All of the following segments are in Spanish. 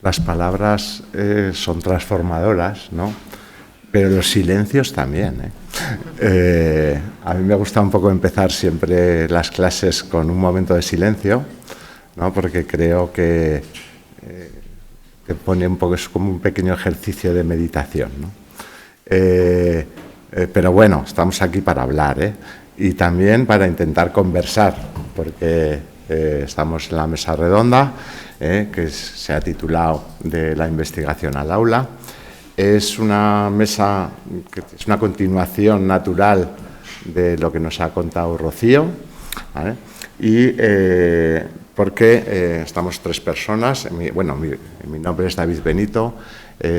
las palabras son transformadoras, ¿no? Pero los silencios también, a mí me gusta un poco empezar siempre las clases con un momento de silencio, ¿no? Porque creo que te pone un poco, es como un pequeño ejercicio de meditación, ¿no? Pero bueno, estamos aquí para hablar, y también para intentar conversar, porque estamos en la mesa redonda, que se ha titulado De la investigación al aula. Es una mesa que es una continuación natural de lo que nos ha contado Rocío, ¿vale? Y porque estamos tres personas. Mi nombre es David Benito,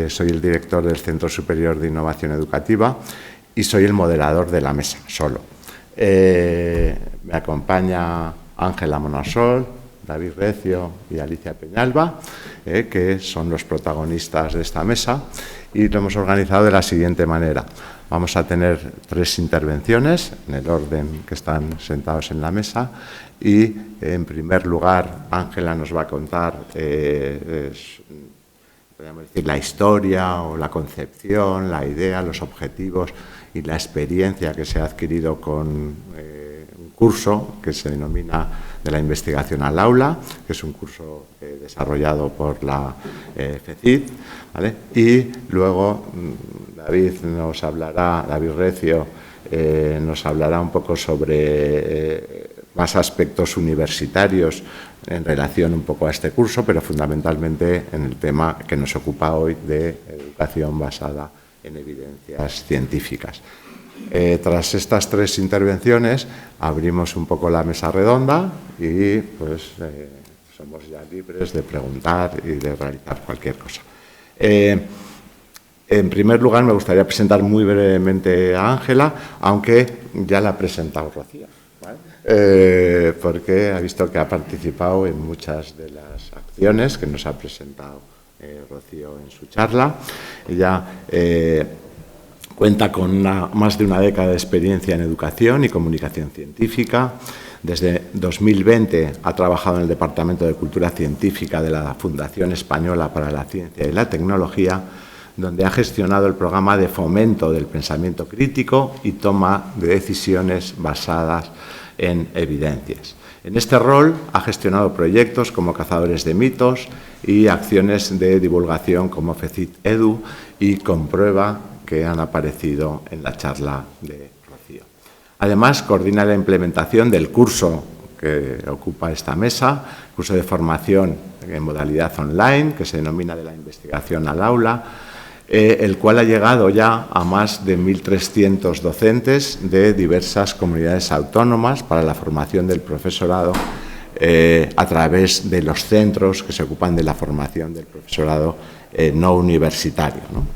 soy el director del Centro Superior de Innovación Educativa y soy el moderador de la mesa, solo. Me acompaña Ángela Monasol, David Recio y Alicia Peñalba, que son los protagonistas de esta mesa, y lo hemos organizado de la siguiente manera. Vamos a tener 3 intervenciones en el orden que están sentados en la mesa y, en primer lugar, Ángela nos va a contar podríamos decir, la historia o la concepción, la idea, los objetivos y la experiencia que se ha adquirido con un curso que se denomina De la investigación al aula, que es un curso desarrollado por la FECID, ¿vale? Y luego David Recio nos hablará un poco sobre más aspectos universitarios en relación un poco a este curso, pero fundamentalmente en el tema que nos ocupa hoy de educación basada en evidencias científicas. Tras estas 3 intervenciones abrimos un poco la mesa redonda y pues somos ya libres de preguntar y de realizar cualquier cosa. En primer lugar me gustaría presentar muy brevemente a Ángela, aunque ya la ha presentado Rocío, ¿vale? Porque ha visto que ha participado en muchas de las acciones que nos ha presentado Rocío en su charla. Ella cuenta con más de una década de experiencia en educación y comunicación científica. Desde 2020 ha trabajado en el Departamento de Cultura Científica de la Fundación Española para la Ciencia y la Tecnología, donde ha gestionado el programa de fomento del pensamiento crítico y toma de decisiones basadas en evidencias. En este rol ha gestionado proyectos como Cazadores de Mitos y acciones de divulgación como FECID Edu y Comprueba, que han aparecido en la charla de Rocío. Además, coordina la implementación del curso que ocupa esta mesa, curso de formación en modalidad online, que se denomina De la investigación al aula, el cual ha llegado ya a más de 1.300 docentes de diversas comunidades autónomas para la formación del profesorado a través de los centros que se ocupan de la formación del profesorado no universitario, ¿no?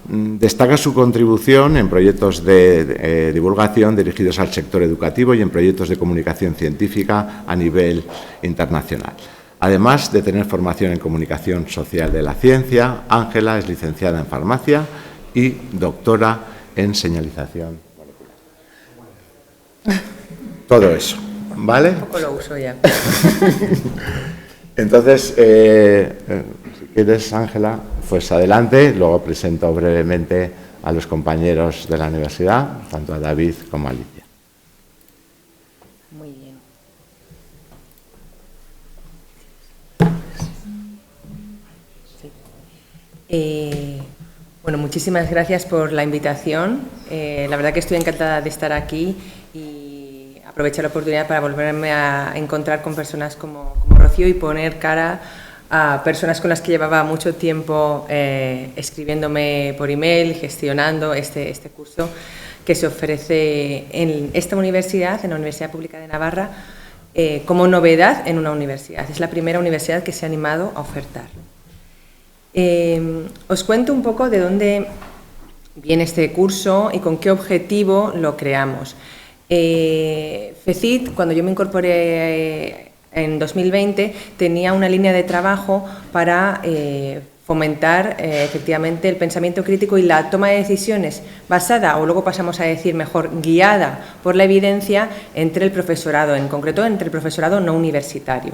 Destaca su contribución en proyectos de divulgación dirigidos al sector educativo y en proyectos de comunicación científica a nivel internacional. Además de tener formación en comunicación social de la ciencia, Ángela es licenciada en farmacia y doctora en señalización molecular. Todo eso, ¿vale? Un poco lo uso ya. Entonces, si quieres, Ángela, pues adelante. Luego presento brevemente a los compañeros de la universidad, tanto a David como a Alicia. Muy bien. Bueno, muchísimas gracias por la invitación. La verdad que estoy encantada de estar aquí y aprovecho la oportunidad para volverme a encontrar con personas como Rocío y poner cara a personas con las que llevaba mucho tiempo escribiéndome por email, gestionando este curso que se ofrece en esta universidad, en la Universidad Pública de Navarra, como novedad en una universidad. Es la primera universidad que se ha animado a ofertar. Os cuento un poco de dónde viene este curso y con qué objetivo lo creamos. FECID, cuando yo me incorporé en 2020, tenía una línea de trabajo para fomentar efectivamente el pensamiento crítico y la toma de decisiones basada, o luego pasamos a decir mejor, guiada por la evidencia entre el profesorado, en concreto entre el profesorado no universitario.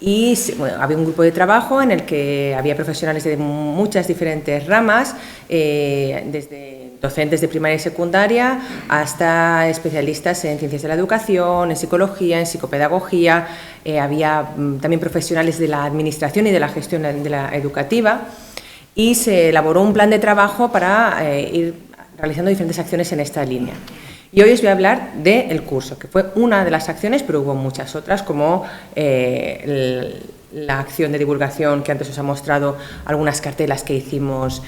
Y bueno, había un grupo de trabajo en el que había profesionales de muchas diferentes ramas, desde docentes de primaria y secundaria hasta especialistas en ciencias de la educación, en psicología, en psicopedagogía. Había también profesionales de la administración y de la gestión de la educativa, y se elaboró un plan de trabajo para ir realizando diferentes acciones en esta línea. Y hoy os voy a hablar del curso, que fue una de las acciones, pero hubo muchas otras, como la acción de divulgación que antes os ha mostrado, algunas cartelas que hicimos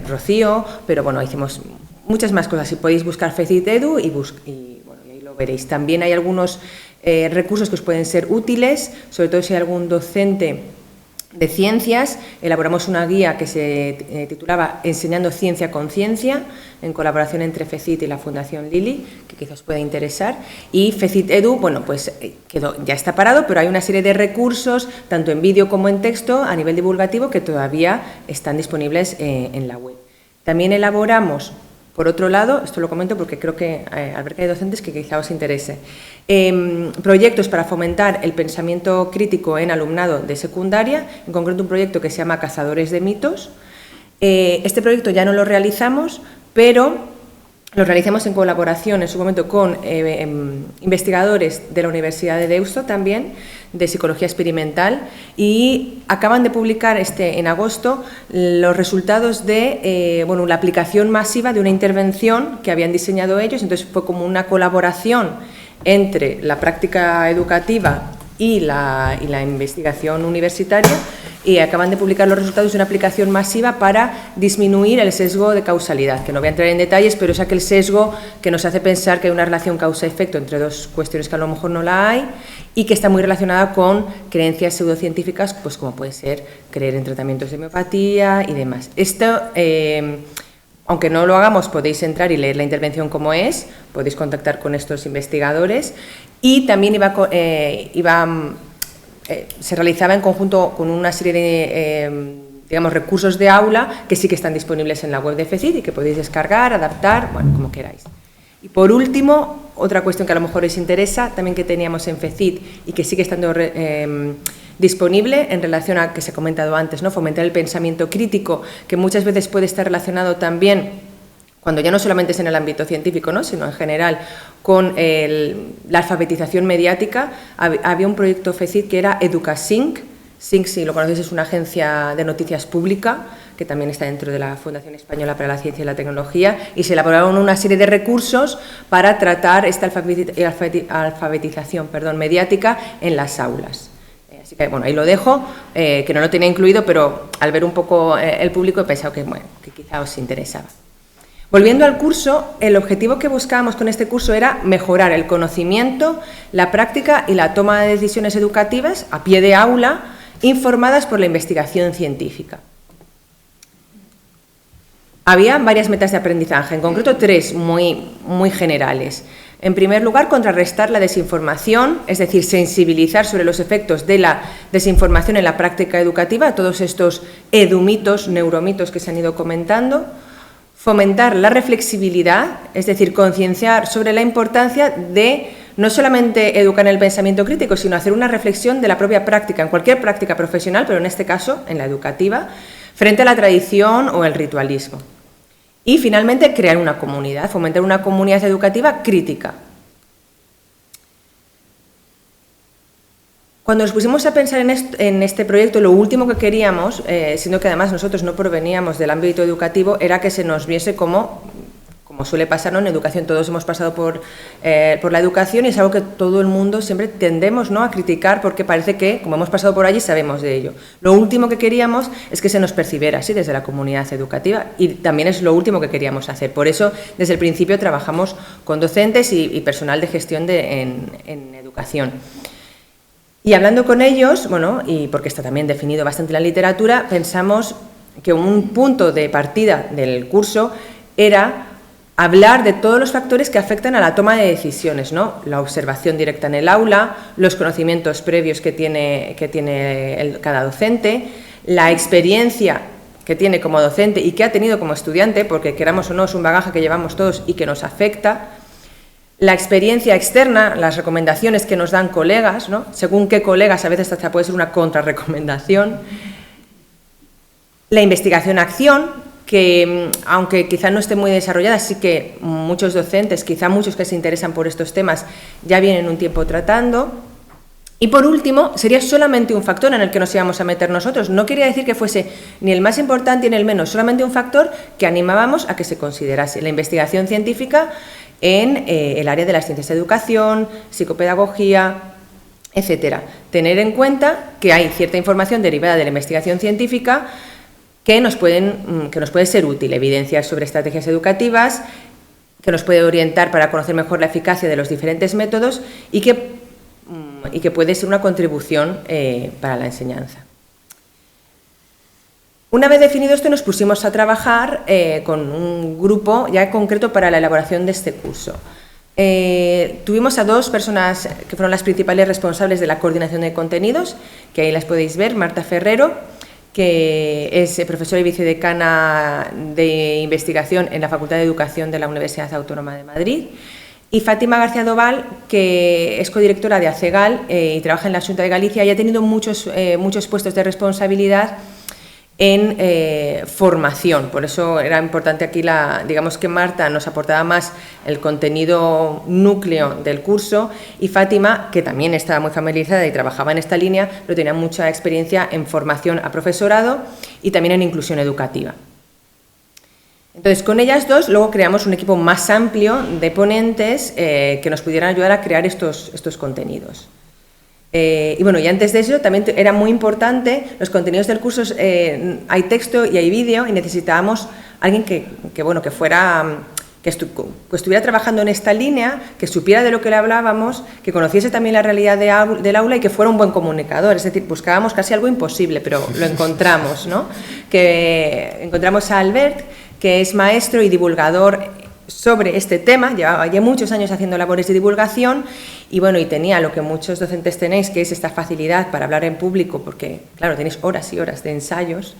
Rocío, pero bueno, hicimos muchas más cosas. Si podéis buscar FECIT Edu y bueno, ahí lo veréis. También hay algunos recursos que os pueden ser útiles, sobre todo si hay algún docente de ciencias. Elaboramos una guía que se titulaba Enseñando Ciencia con Ciencia, en colaboración entre FECIT y la Fundación Lili, que quizás os pueda interesar. Y FECIT Edu, bueno, pues ya está parado, pero hay una serie de recursos, tanto en vídeo como en texto, a nivel divulgativo, que todavía están disponibles en la web. También elaboramos, por otro lado, esto lo comento porque creo que al ver que hay docentes que quizá os interese, proyectos para fomentar el pensamiento crítico en alumnado de secundaria, en concreto un proyecto que se llama Cazadores de Mitos. Este proyecto ya no lo realizamos, pero lo realizamos en colaboración en su momento con investigadores de la Universidad de Deusto también, de Psicología Experimental, y acaban de publicar en agosto los resultados de bueno, la aplicación masiva de una intervención que habían diseñado ellos. Entonces fue como una colaboración entre la práctica educativa y la investigación universitaria, y acaban de publicar los resultados de una aplicación masiva para disminuir el sesgo de causalidad, que no voy a entrar en detalles, pero es aquel sesgo que nos hace pensar que hay una relación causa-efecto entre dos cuestiones que a lo mejor no la hay, y que está muy relacionada con creencias pseudocientíficas, pues como puede ser creer en tratamientos de homeopatía y demás. Esto, aunque no lo hagamos, podéis entrar y leer la intervención como es, podéis contactar con estos investigadores, y también se realizaba en conjunto con una serie de digamos, recursos de aula que sí que están disponibles en la web de FECIT y que podéis descargar, adaptar, bueno, como queráis. Y por último, otra cuestión que a lo mejor os interesa, también que teníamos en FECIT y que sigue estando disponible en relación a que se ha comentado antes, ¿no? Fomentar el pensamiento crítico, que muchas veces puede estar relacionado también, cuando ya no solamente es en el ámbito científico, ¿no?, sino en general con la alfabetización mediática. Había un proyecto FECIT que era EducaSync. SYNC, si lo conocéis, es una agencia de noticias pública que también está dentro de la Fundación Española para la Ciencia y la Tecnología, y se elaboraron una serie de recursos para tratar esta alfabetización mediática en las aulas. Así que, bueno, ahí lo dejo, que no lo tenía incluido, pero al ver un poco el público he pensado que, bueno, que quizá os interesaba. Volviendo al curso, el objetivo que buscábamos con este curso era mejorar el conocimiento, la práctica y la toma de decisiones educativas a pie de aula, informadas por la investigación científica. Había varias metas de aprendizaje, en concreto 3 muy generales. En primer lugar, contrarrestar la desinformación, es decir, sensibilizar sobre los efectos de la desinformación en la práctica educativa, todos estos edumitos, neuromitos que se han ido comentando. Fomentar la reflexibilidad, es decir, concienciar sobre la importancia de no solamente educar en el pensamiento crítico, sino hacer una reflexión de la propia práctica, en cualquier práctica profesional, pero en este caso en la educativa, frente a la tradición o el ritualismo. Y finalmente, crear una comunidad, fomentar una comunidad educativa crítica. Cuando nos pusimos a pensar en este proyecto, lo último que queríamos, siendo que además nosotros no proveníamos del ámbito educativo, era que se nos viese como suele pasar, ¿no? En educación todos hemos pasado por la educación, y es algo que todo el mundo siempre tendemos, ¿no?, a criticar, porque parece que, como hemos pasado por allí, sabemos de ello. Lo último que queríamos es que se nos percibiera así desde la comunidad educativa, y también es lo último que queríamos hacer. Por eso, desde el principio trabajamos con docentes y personal de gestión en educación. Y hablando con ellos, bueno, y porque está también definido bastante en la literatura, pensamos que un punto de partida del curso era hablar de todos los factores que afectan a la toma de decisiones, ¿no? La observación directa en el aula, los conocimientos previos que tiene cada docente, la experiencia que tiene como docente y que ha tenido como estudiante, porque queramos o no es un bagaje que llevamos todos y que nos afecta, la experiencia externa, las recomendaciones que nos dan colegas, ¿no? Según qué colegas a veces hasta puede ser una contrarrecomendación, la investigación-acción, que aunque quizá no esté muy desarrollada, sí que muchos docentes, quizá muchos que se interesan por estos temas, ya vienen un tiempo tratando. Y por último, sería solamente un factor en el que nos íbamos a meter nosotros. No quería decir que fuese ni el más importante ni el menos, solamente un factor que animábamos a que se considerase la investigación científica en el área de las ciencias de educación, psicopedagogía, etcétera. Tener en cuenta que hay cierta información derivada de la investigación científica que nos puede ser útil, evidencias sobre estrategias educativas, que nos puede orientar para conocer mejor la eficacia de los diferentes métodos y que puede ser una contribución para la enseñanza. Una vez definido esto, nos pusimos a trabajar con un grupo ya concreto para la elaboración de este curso. Tuvimos a 2 personas que fueron las principales responsables de la coordinación de contenidos, que ahí las podéis ver, Marta Ferrero, que es profesora y vicedecana de investigación en la Facultad de Educación de la Universidad Autónoma de Madrid, y Fátima García Doval, que es codirectora de ACEGAL y trabaja en la Xunta de Galicia y ha tenido muchos puestos de responsabilidad en formación. Por eso era importante aquí, digamos que Marta nos aportaba más el contenido núcleo del curso y Fátima, que también estaba muy familiarizada y trabajaba en esta línea, pero tenía mucha experiencia en formación a profesorado y también en inclusión educativa. Entonces, con ellas 2, luego creamos un equipo más amplio de ponentes que nos pudieran ayudar a crear estos contenidos. Y bueno, y antes de eso también era muy importante, los contenidos del curso, hay texto y hay vídeo y necesitábamos alguien que estuviera trabajando en esta línea, que supiera de lo que le hablábamos, que conociese también la realidad del aula y que fuera un buen comunicador. Es decir, buscábamos casi algo imposible, pero lo encontramos, ¿no? Que encontramos a Albert, que es maestro y divulgador sobre este tema, llevaba ya muchos años haciendo labores de divulgación y bueno, y tenía lo que muchos docentes tenéis, que es esta facilidad para hablar en público, porque claro, tenéis horas y horas de ensayos,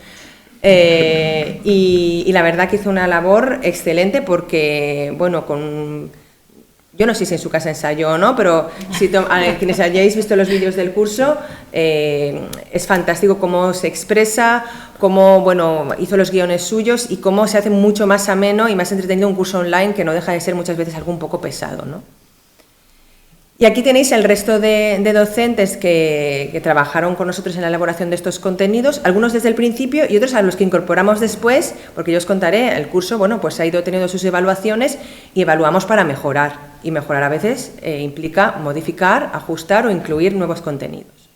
y la verdad que hizo una labor excelente porque, bueno, yo no sé si en su casa ensayó o no, pero quienes hayáis visto los vídeos del curso, es fantástico cómo se expresa, cómo hizo los guiones suyos y cómo se hace mucho más ameno y más entretenido un curso online que no deja de ser muchas veces algo un poco pesado, ¿no? Y aquí tenéis el resto de docentes que trabajaron con nosotros en la elaboración de estos contenidos, algunos desde el principio y otros a los que incorporamos después, porque yo os contaré, el curso pues ha ido teniendo sus evaluaciones y evaluamos para mejorar. Y mejorar a veces implica modificar, ajustar o incluir nuevos contenidos.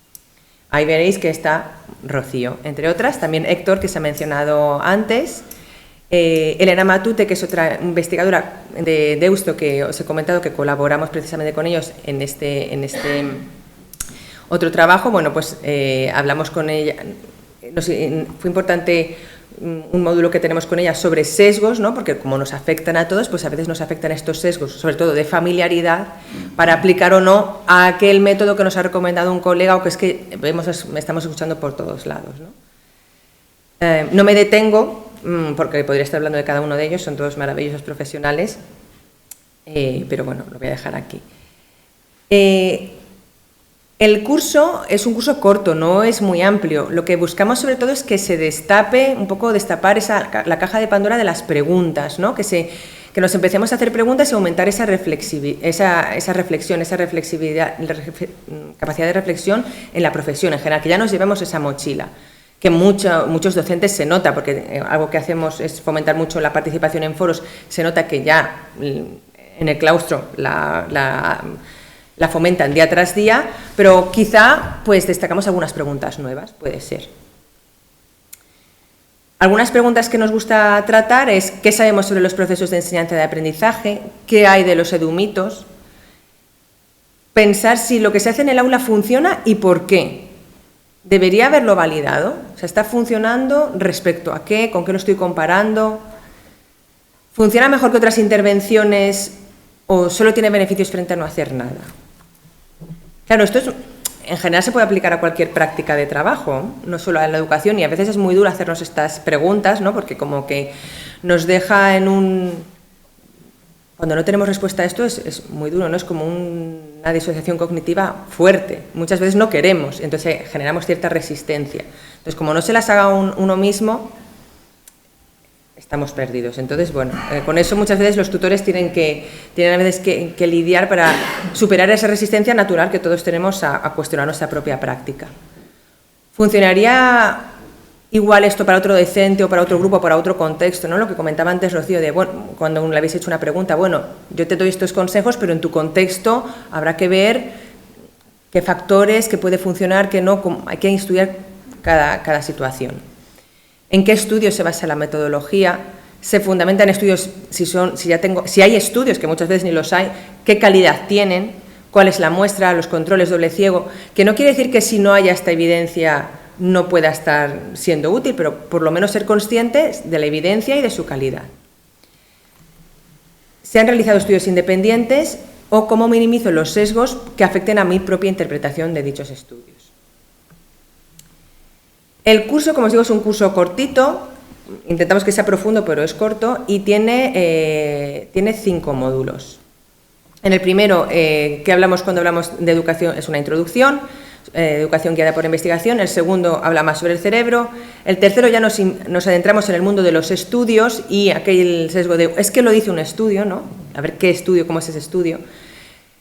Ahí veréis que está Rocío, entre otras, también Héctor, que se ha mencionado antes, Elena Matute, que es otra investigadora de Deusto, que os he comentado que colaboramos precisamente con ellos en este otro trabajo. Bueno, pues hablamos con ella, fue importante un módulo que tenemos con ella sobre sesgos, ¿no? Porque como nos afectan a todos, pues a veces nos afectan estos sesgos, sobre todo de familiaridad, para aplicar o no a aquel método que nos ha recomendado un colega o que es que estamos escuchando por todos lados, ¿no? No me detengo, porque podría estar hablando de cada uno de ellos, son todos maravillosos profesionales, pero bueno, lo voy a dejar aquí. El curso es un curso corto, no es muy amplio. Lo que buscamos sobre todo es que se destape, un poco destapar la caja de Pandora de las preguntas, ¿no? Que nos empecemos a hacer preguntas y aumentar esa reflexión, esa reflexividad, capacidad de reflexión en la profesión en general, que ya nos llevemos esa mochila, que muchos docentes se nota, porque algo que hacemos es fomentar mucho la participación en foros, se nota que ya en el claustro la fomentan día tras día, pero quizá pues destacamos algunas preguntas nuevas, puede ser. Algunas preguntas que nos gusta tratar es ¿qué sabemos sobre los procesos de enseñanza y de aprendizaje? ¿Qué hay de los edumitos? Pensar si lo que se hace en el aula funciona y por qué. ¿Debería haberlo validado? O sea, ¿está funcionando respecto a qué? ¿Con qué lo estoy comparando? ¿Funciona mejor que otras intervenciones o solo tiene beneficios frente a no hacer nada? Claro, esto en general se puede aplicar a cualquier práctica de trabajo, no solo a la educación, y a veces es muy duro hacernos estas preguntas, ¿no? Porque como que nos deja en un... Cuando no tenemos respuesta a esto es muy duro, ¿no? Es como una disociación cognitiva fuerte. Muchas veces no queremos, entonces generamos cierta resistencia. Entonces, como no se las haga uno mismo, estamos perdidos. Entonces, bueno, con eso muchas veces los tutores tienen a veces que lidiar para superar esa resistencia natural que todos tenemos a cuestionar nuestra propia práctica. ¿Funcionaría igual esto para otro docente o para otro grupo, para otro contexto, ¿no? Lo que comentaba antes Rocío, de bueno, cuando le habéis hecho una pregunta, bueno, yo te doy estos consejos, pero en tu contexto habrá que ver qué factores, qué puede funcionar, qué no, hay que estudiar cada situación. ¿En qué estudios se basa la metodología? ¿Se fundamentan estudios, si hay estudios, que muchas veces ni los hay, qué calidad tienen? ¿Cuál es la muestra? ¿Los controles doble ciego? Que no quiere decir que si no haya esta evidencia no pueda estar siendo útil, pero por lo menos ser conscientes de la evidencia y de su calidad. ¿Se han realizado estudios independientes o cómo minimizo los sesgos que afecten a mi propia interpretación de dichos estudios? El curso, como os digo, es un curso cortito, intentamos que sea profundo, pero es corto, y tiene 5 módulos. En el primero, que hablamos cuando hablamos de educación, es una introducción, educación guiada por investigación. El segundo habla más sobre el cerebro. El tercero ya nos adentramos en el mundo de los estudios y aquel sesgo de, es que lo dice un estudio, ¿no? A ver qué estudio, cómo es ese estudio.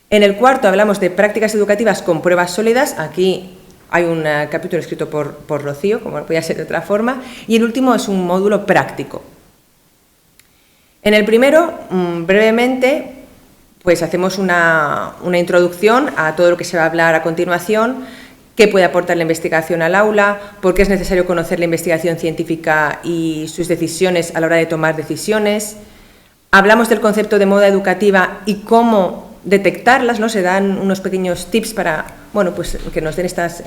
En el cuarto hablamos de prácticas educativas con pruebas sólidas. Aquí hay un capítulo escrito por Rocío, como no podía ser de otra forma. Y el último es un módulo práctico. En el primero, brevemente, pues hacemos una introducción a todo lo que se va a hablar a continuación, qué puede aportar la investigación al aula, por qué es necesario conocer la investigación científica y sus decisiones a la hora de tomar decisiones. Hablamos del concepto de moda educativa y cómo detectarlas, ¿no? Se dan unos pequeños tips para, bueno, pues que nos den estas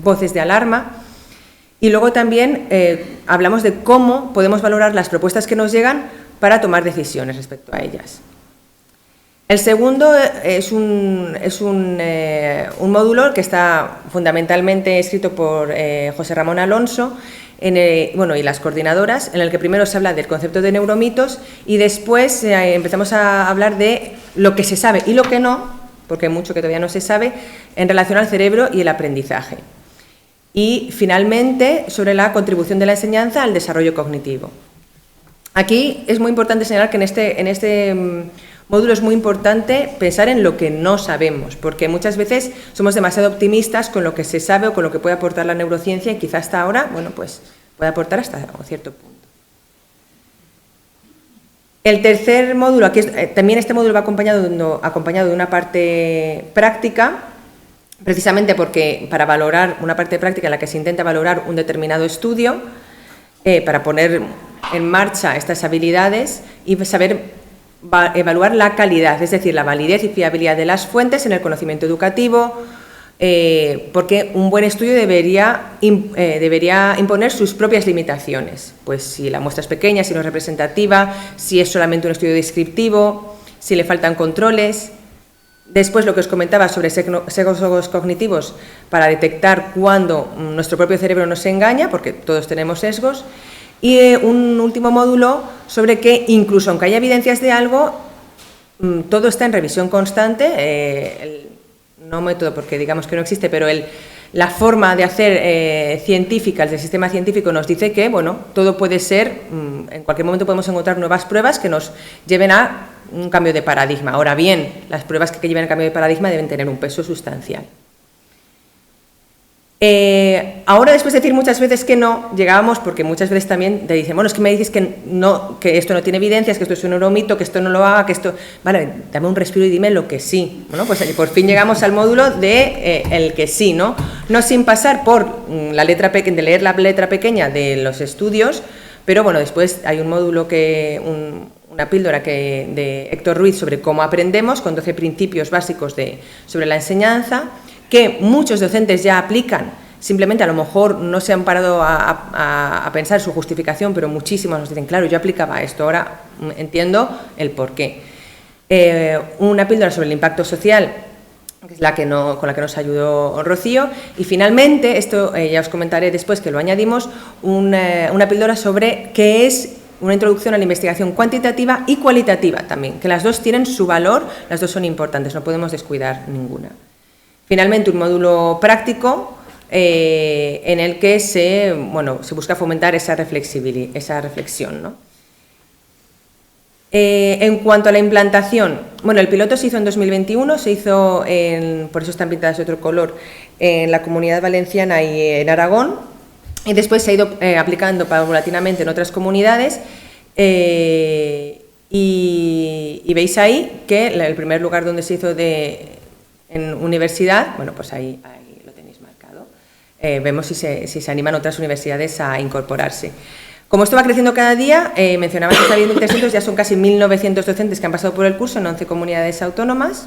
voces de alarma. Y luego también hablamos de cómo podemos valorar las propuestas que nos llegan para tomar decisiones respecto a ellas. El segundo es un módulo que está fundamentalmente escrito por José Ramón Alonso y las coordinadoras, en el que primero se habla del concepto de neuromitos y después empezamos a hablar de lo que se sabe y lo que no, porque hay mucho que todavía no se sabe, en relación al cerebro y el aprendizaje. Y finalmente sobre la contribución de la enseñanza al desarrollo cognitivo. Aquí es muy importante señalar que en este módulo es muy importante pensar en lo que no sabemos, porque muchas veces somos demasiado optimistas con lo que se sabe o con lo que puede aportar la neurociencia y quizá hasta ahora, bueno, pues puede aportar hasta un cierto punto. El tercer módulo, aquí también este módulo va acompañado de una parte práctica, precisamente porque para valorar una parte práctica en la que se intenta valorar un determinado estudio, para poner en marcha estas habilidades y saber evaluar la calidad, es decir, la validez y fiabilidad de las fuentes en el conocimiento educativo, porque un buen estudio debería imponer sus propias limitaciones, pues si la muestra es pequeña, si no es representativa, si es solamente un estudio descriptivo, si le faltan controles. Después, lo que os comentaba sobre sesgos cognitivos para detectar cuándo nuestro propio cerebro nos engaña, porque todos tenemos sesgos. Y un último módulo sobre que incluso aunque haya evidencias de algo, todo está en revisión constante, no método porque digamos que no existe, pero la forma de hacer científica, el sistema científico nos dice que bueno, todo puede ser, en cualquier momento podemos encontrar nuevas pruebas que nos lleven a un cambio de paradigma. Ahora bien, las pruebas que lleven al cambio de paradigma deben tener un peso sustancial. Ahora, después de decir muchas veces que no, llegábamos, porque muchas veces también te dicen, bueno, es que me dices que esto no tiene evidencias, que esto es un neuromito, que esto no lo haga, que esto... Vale, dame un respiro y dime lo que sí. Bueno, pues por fin llegamos al módulo de el que sí, ¿no? No sin pasar por de leer la letra pequeña de los estudios, pero bueno, después hay un módulo una píldora de Héctor Ruiz sobre cómo aprendemos, con 12 principios básicos sobre la enseñanza, que muchos docentes ya aplican, simplemente a lo mejor no se han parado a pensar su justificación, pero muchísimos nos dicen, claro, yo aplicaba esto, ahora entiendo el porqué. Una píldora sobre el impacto social que es con la que nos ayudó Rocío, y finalmente, esto ya os comentaré después que lo añadimos, una píldora sobre qué es una introducción a la investigación cuantitativa y cualitativa también, que las dos tienen su valor, las dos son importantes, no podemos descuidar ninguna. Finalmente, un módulo práctico en el que se busca fomentar esa reflexión, ¿no? En cuanto a la implantación, el piloto se hizo en 2021, se hizo, por eso están pintadas de otro color, en la Comunidad Valenciana y en Aragón, y después se ha ido aplicando paulatinamente en otras comunidades, y veis ahí que el primer lugar donde se hizo en universidad, pues ahí lo tenéis marcado. Vemos si se animan otras universidades a incorporarse. Como esto va creciendo cada día, mencionaba que está bien 1.300, ya son casi 1.900 docentes que han pasado por el curso en 11 comunidades autónomas.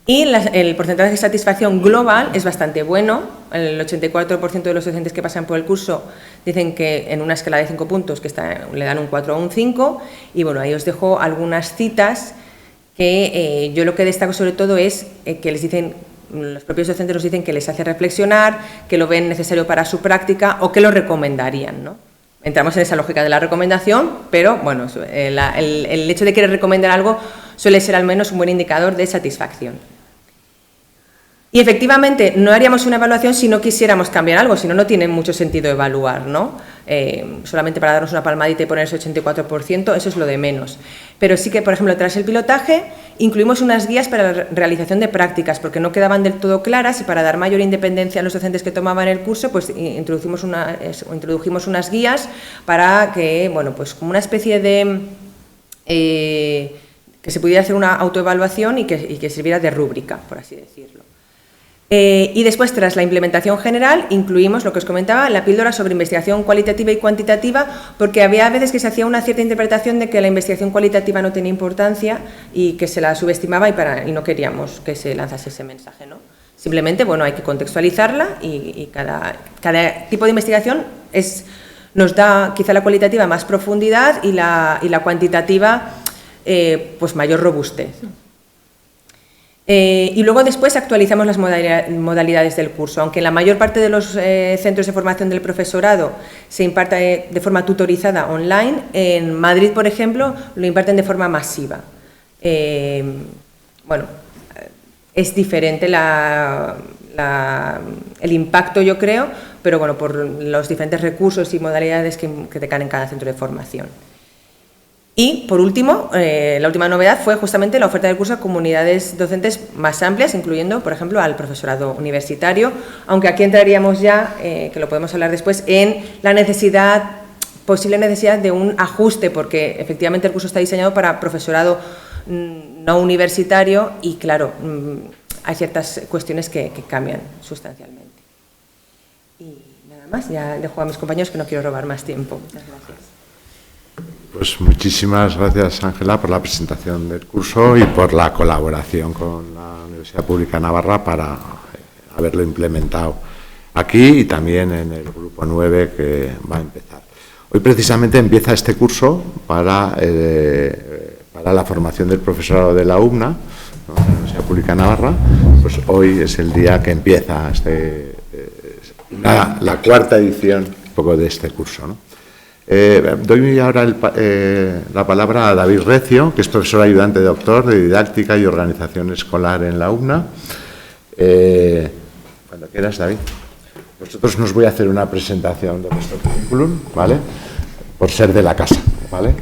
Y el porcentaje de satisfacción global es bastante bueno. El 84% de los docentes que pasan por el curso dicen que en una escala de 5 puntos que le dan un 4 o un 5. Y ahí os dejo algunas citas que yo lo que destaco sobre todo es que les dicen, los propios docentes nos dicen que les hace reflexionar, que lo ven necesario para su práctica o que lo recomendarían, ¿no? Entramos en esa lógica de la recomendación, pero el hecho de querer recomendar algo suele ser al menos un buen indicador de satisfacción. Y efectivamente no haríamos una evaluación si no quisiéramos cambiar algo, si no, no tiene mucho sentido evaluar, ¿no? Solamente para darnos una palmadita y poner ese 84%, eso es lo de menos. Pero sí que, por ejemplo, tras el pilotaje, incluimos unas guías para la realización de prácticas, porque no quedaban del todo claras, y para dar mayor independencia a los docentes que tomaban el curso, pues introdujimos unas guías para que, como una especie de que se pudiera hacer una autoevaluación y que sirviera de rúbrica, por así decirlo. Y después, tras la implementación general, incluimos lo que os comentaba, la píldora sobre investigación cualitativa y cuantitativa, porque había veces que se hacía una cierta interpretación de que la investigación cualitativa no tenía importancia y que se la subestimaba y no queríamos que se lanzase ese mensaje, ¿no? Simplemente, hay que contextualizarla y cada tipo de investigación nos da quizá la cualitativa más profundidad y la cuantitativa pues mayor robustez. Y luego después actualizamos las modalidades del curso, aunque en la mayor parte de los centros de formación del profesorado se imparte de forma tutorizada online, en Madrid, por ejemplo, lo imparten de forma masiva. Es diferente el impacto, yo creo, pero por los diferentes recursos y modalidades que decaen en cada centro de formación. Y, por último, la última novedad fue justamente la oferta del curso a comunidades docentes más amplias, incluyendo, por ejemplo, al profesorado universitario, aunque aquí entraríamos ya, que lo podemos hablar después, en la posible necesidad de un ajuste, porque efectivamente el curso está diseñado para profesorado no universitario y, claro, hay ciertas cuestiones que cambian sustancialmente. Y nada más, ya dejo a mis compañeros que no quiero robar más tiempo. Muchas gracias. Pues muchísimas gracias, Ángela, por la presentación del curso y por la colaboración con la Universidad Pública de Navarra para haberlo implementado aquí y también en el grupo 9 que va a empezar. Hoy precisamente empieza este curso para la formación del profesorado de la UMNA, ¿no?, la Universidad Pública de Navarra. Pues hoy es el día que empieza la cuarta edición un poco de este curso, ¿no? Doy ahora la palabra a David Recio, que es profesor ayudante de doctor de Didáctica y Organización Escolar en la UMNA. Cuando quieras, David. Vosotros nos voy a hacer una presentación de vuestro currículum, ¿vale? Por ser de la casa, ¿vale?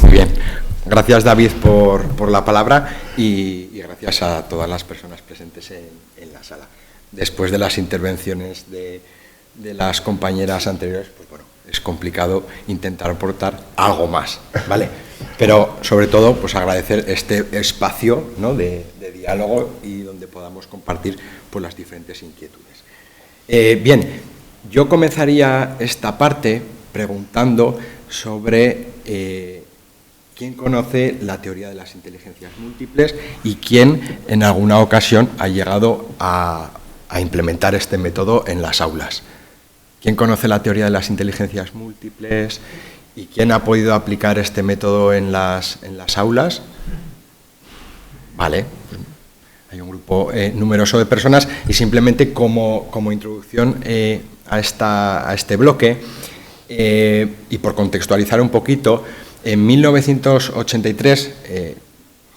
Muy bien. Gracias, David, por la palabra y gracias a todas las personas presentes en la sala. Después de las intervenciones de las compañeras anteriores, pues bueno, es complicado intentar aportar algo más, ¿vale? Pero sobre todo, pues agradecer este espacio, ¿no?, de diálogo y donde podamos compartir pues las diferentes inquietudes. Bien, yo comenzaría esta parte preguntando sobre quién conoce la teoría de las inteligencias múltiples y quién en alguna ocasión ha llegado a implementar este método en las aulas. ¿Quién conoce la teoría de las inteligencias múltiples y quién ha podido aplicar este método en las aulas? Vale, hay un grupo numeroso de personas y simplemente como introducción a este bloque y por contextualizar un poquito, en 1983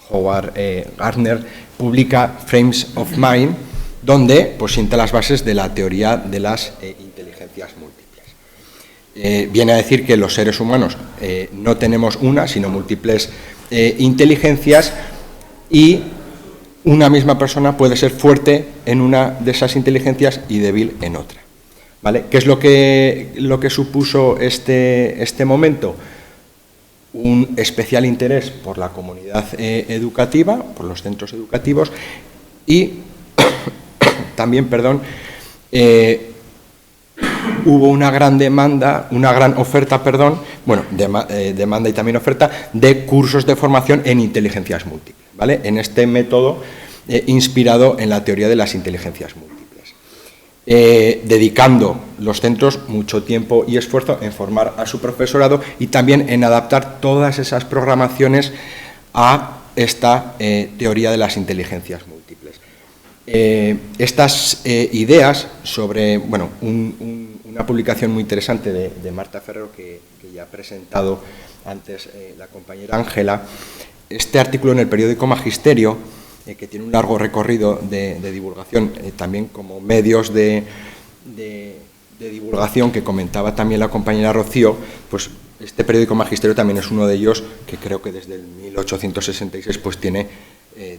Howard Gardner publica Frames of Mind, donde pues sienta las bases de la teoría de las inteligencias múltiples. Viene a decir que los seres humanos no tenemos una, sino múltiples inteligencias, y una misma persona puede ser fuerte en una de esas inteligencias y débil en otra. ¿Vale? ¿Qué es lo que supuso este momento? Un especial interés por la comunidad educativa, por los centros educativos, y también, hubo una gran demanda, una gran oferta, demanda y también oferta de cursos de formación en inteligencias múltiples, ¿vale? En este método inspirado en la teoría de las inteligencias múltiples. Dedicando los centros mucho tiempo y esfuerzo en formar a su profesorado y también en adaptar todas esas programaciones a esta teoría de las inteligencias múltiples. Estas ideas sobre, una publicación muy interesante de Marta Ferrero que ya ha presentado antes la compañera Ángela, este artículo en el periódico Magisterio, que tiene un largo recorrido de divulgación, también como medios de divulgación que comentaba también la compañera Rocío, pues este periódico Magisterio también es uno de ellos que creo que desde el 1866 pues tiene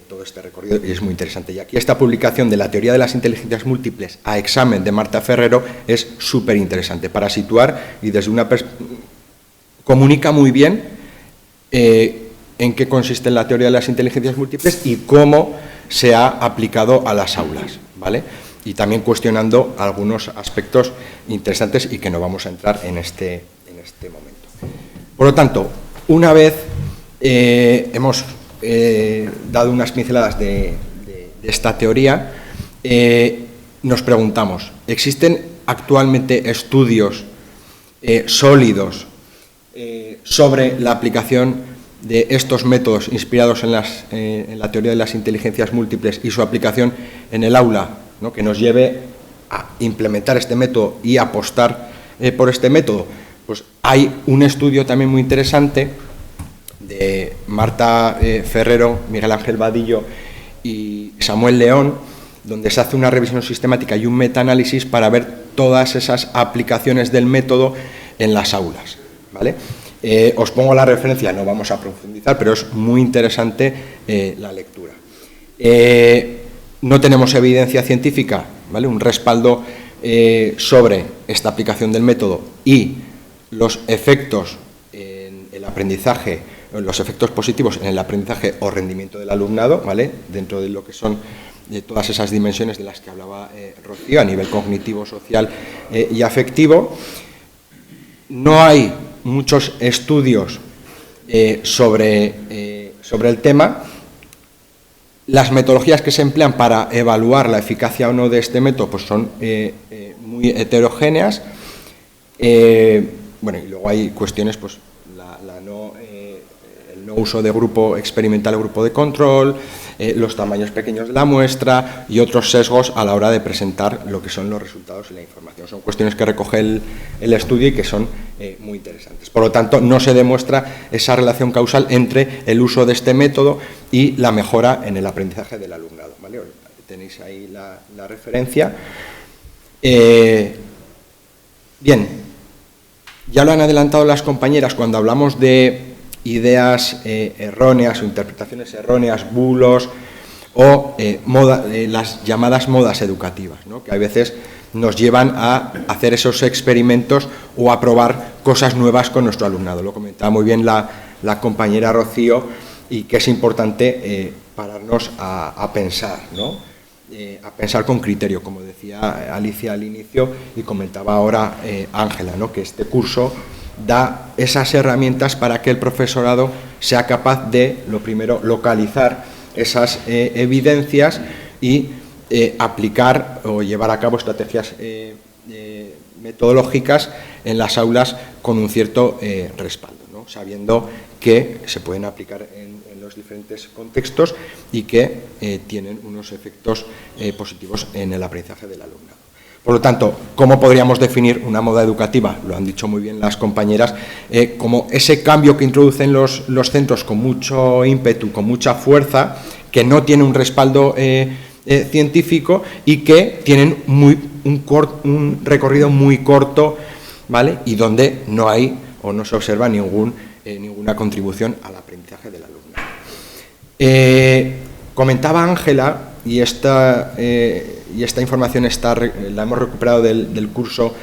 todo este recorrido y es muy interesante. Y aquí esta publicación de la teoría de las inteligencias múltiples a examen de Marta Ferrero es súper interesante para situar y desde una comunica muy bien en qué consiste la teoría de las inteligencias múltiples y cómo se ha aplicado a las aulas, ¿vale? Y también cuestionando algunos aspectos interesantes y que no vamos a entrar en este momento. Por lo tanto, una vez hemos dado unas pinceladas de esta teoría, nos preguntamos, ¿existen actualmente estudios sólidos sobre la aplicación de estos métodos inspirados en la teoría de las inteligencias múltiples y su aplicación en el aula, ¿no?, que nos lleve a implementar este método y apostar por este método? Pues hay un estudio también muy interesante de Marta Ferrero, Miguel Ángel Vadillo y Samuel León, donde se hace una revisión sistemática y un metaanálisis para ver todas esas aplicaciones del método en las aulas, ¿vale? Os pongo la referencia, no vamos a profundizar, pero es muy interesante la lectura. No tenemos evidencia científica, ¿vale?, un respaldo sobre esta aplicación del método y los efectos en el aprendizaje, los efectos positivos en el aprendizaje o rendimiento del alumnado, ¿vale?, dentro de lo que son todas esas dimensiones de las que hablaba Rocío, a nivel cognitivo, social y afectivo. No hay muchos estudios sobre el tema. Las metodologías que se emplean para evaluar la eficacia o no de este método pues son muy heterogéneas. Y luego hay cuestiones, pues el no uso de grupo experimental o grupo de control, los tamaños pequeños de la muestra y otros sesgos a la hora de presentar lo que son los resultados y la información. Son cuestiones que recoge el estudio y que son muy interesantes. Por lo tanto, no se demuestra esa relación causal entre el uso de este método y la mejora en el aprendizaje del alumnado, ¿vale? Tenéis ahí la referencia. Bien, ya lo han adelantado las compañeras cuando hablamos de ideas erróneas o interpretaciones erróneas, bulos o las llamadas modas educativas, ¿no?, que a veces nos llevan a hacer esos experimentos o a probar cosas nuevas con nuestro alumnado. Lo comentaba muy bien la compañera Rocío y que es importante pararnos a pensar, ¿no?, a pensar con criterio, como decía Alicia al inicio y comentaba ahora Ángela, ¿no?, que este curso da esas herramientas para que el profesorado sea capaz de, lo primero, localizar esas evidencias y aplicar o llevar a cabo estrategias metodológicas en las aulas con un cierto respaldo, ¿no?, sabiendo que se pueden aplicar en los diferentes contextos y que tienen unos efectos positivos en el aprendizaje del alumnado. Por lo tanto, ¿cómo podríamos definir una moda educativa? Lo han dicho muy bien las compañeras, como ese cambio que introducen los centros con mucho ímpetu, con mucha fuerza, que no tiene un respaldo científico y que tienen un recorrido muy corto, ¿vale? Y donde no hay o no se observa ninguna contribución al aprendizaje del alumnado. Comentaba Ángela, y esta información la hemos recuperado del curso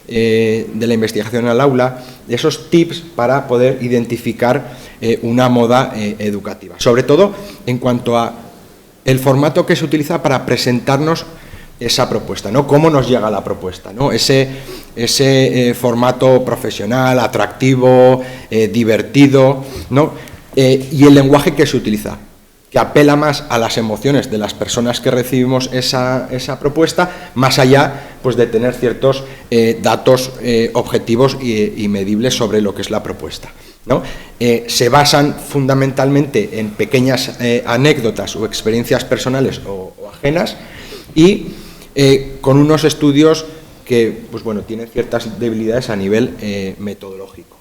de la investigación al aula, esos tips para poder identificar una moda educativa, sobre todo en cuanto a el formato que se utiliza para presentarnos esa propuesta, ¿no? Cómo nos llega la propuesta, ¿no? Ese formato profesional, atractivo, divertido, ¿no? Y el lenguaje que se utiliza, que apela más a las emociones de las personas que recibimos esa propuesta, más allá, pues, de tener ciertos datos objetivos y medibles sobre lo que es la propuesta, ¿no? Se basan fundamentalmente en pequeñas anécdotas o experiencias personales o ajenas y con unos estudios que, pues bueno, tienen ciertas debilidades a nivel metodológico.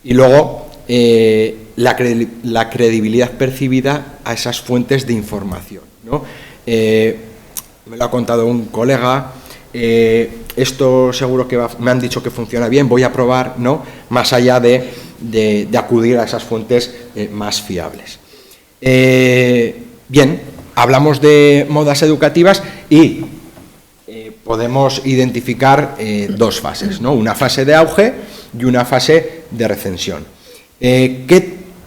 Y luego la credibilidad percibida a esas fuentes de información, ¿no? Me lo ha contado un colega, esto seguro que me han dicho que funciona bien, voy a probar, ¿no? Más allá de acudir a esas fuentes más fiables. Bien, hablamos de modas educativas y podemos identificar dos fases, ¿no? Una fase de auge y una fase de recensión.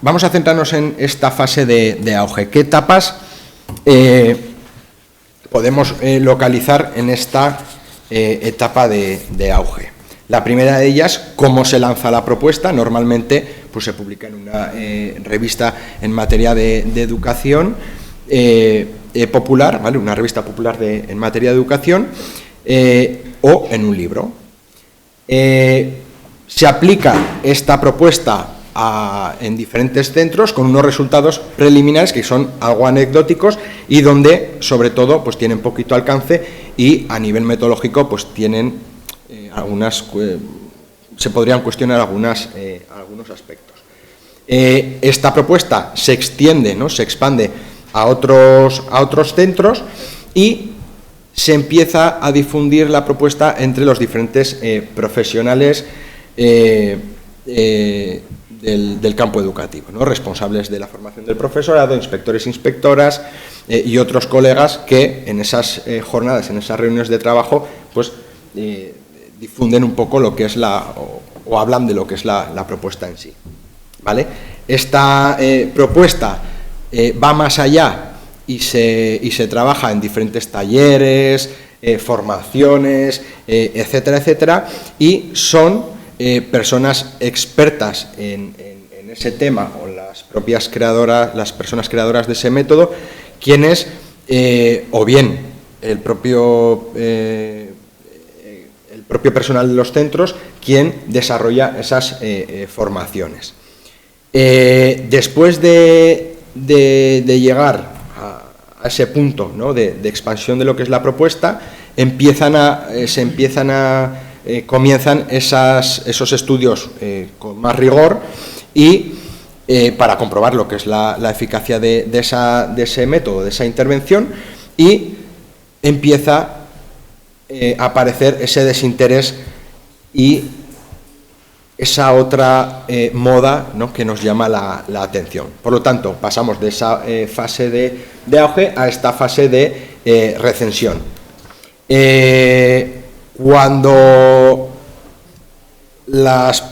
Vamos a centrarnos en esta fase de auge. ¿Qué etapas podemos localizar en esta etapa de auge? La primera de ellas, cómo se lanza la propuesta. Normalmente, pues, se publica en una revista en materia de educación popular, ¿vale? Una revista popular en materia de educación, o en un libro. Se aplica esta propuesta en diferentes centros con unos resultados preliminares que son algo anecdóticos y donde, sobre todo, pues tienen poquito alcance y a nivel metodológico, pues tienen se podrían cuestionar algunos aspectos. Esta propuesta se extiende, ¿no? Se expande a otros centros y se empieza a difundir la propuesta entre los diferentes profesionales del campo educativo, ¿no? Responsables de la formación del profesorado, inspectores, inspectoras y otros colegas que en esas jornadas, en esas reuniones de trabajo, pues difunden un poco lo que es o hablan de lo que es la propuesta en sí, ¿vale? Esta propuesta va más allá y se trabaja en diferentes talleres, formaciones, etcétera, etcétera, y son personas expertas en ese tema o las personas creadoras de ese método, quienes, o bien el propio personal de los centros, quien desarrolla esas formaciones. Después de llegar a ese punto, ¿no? de expansión de lo que es la propuesta, comienzan esos estudios con más rigor y para comprobar lo que es la eficacia de ese método, de esa intervención, y empieza a aparecer ese desinterés y esa otra moda, ¿no? que nos llama la atención. Por lo tanto, pasamos de esa fase de auge a esta fase de recensión. Cuando las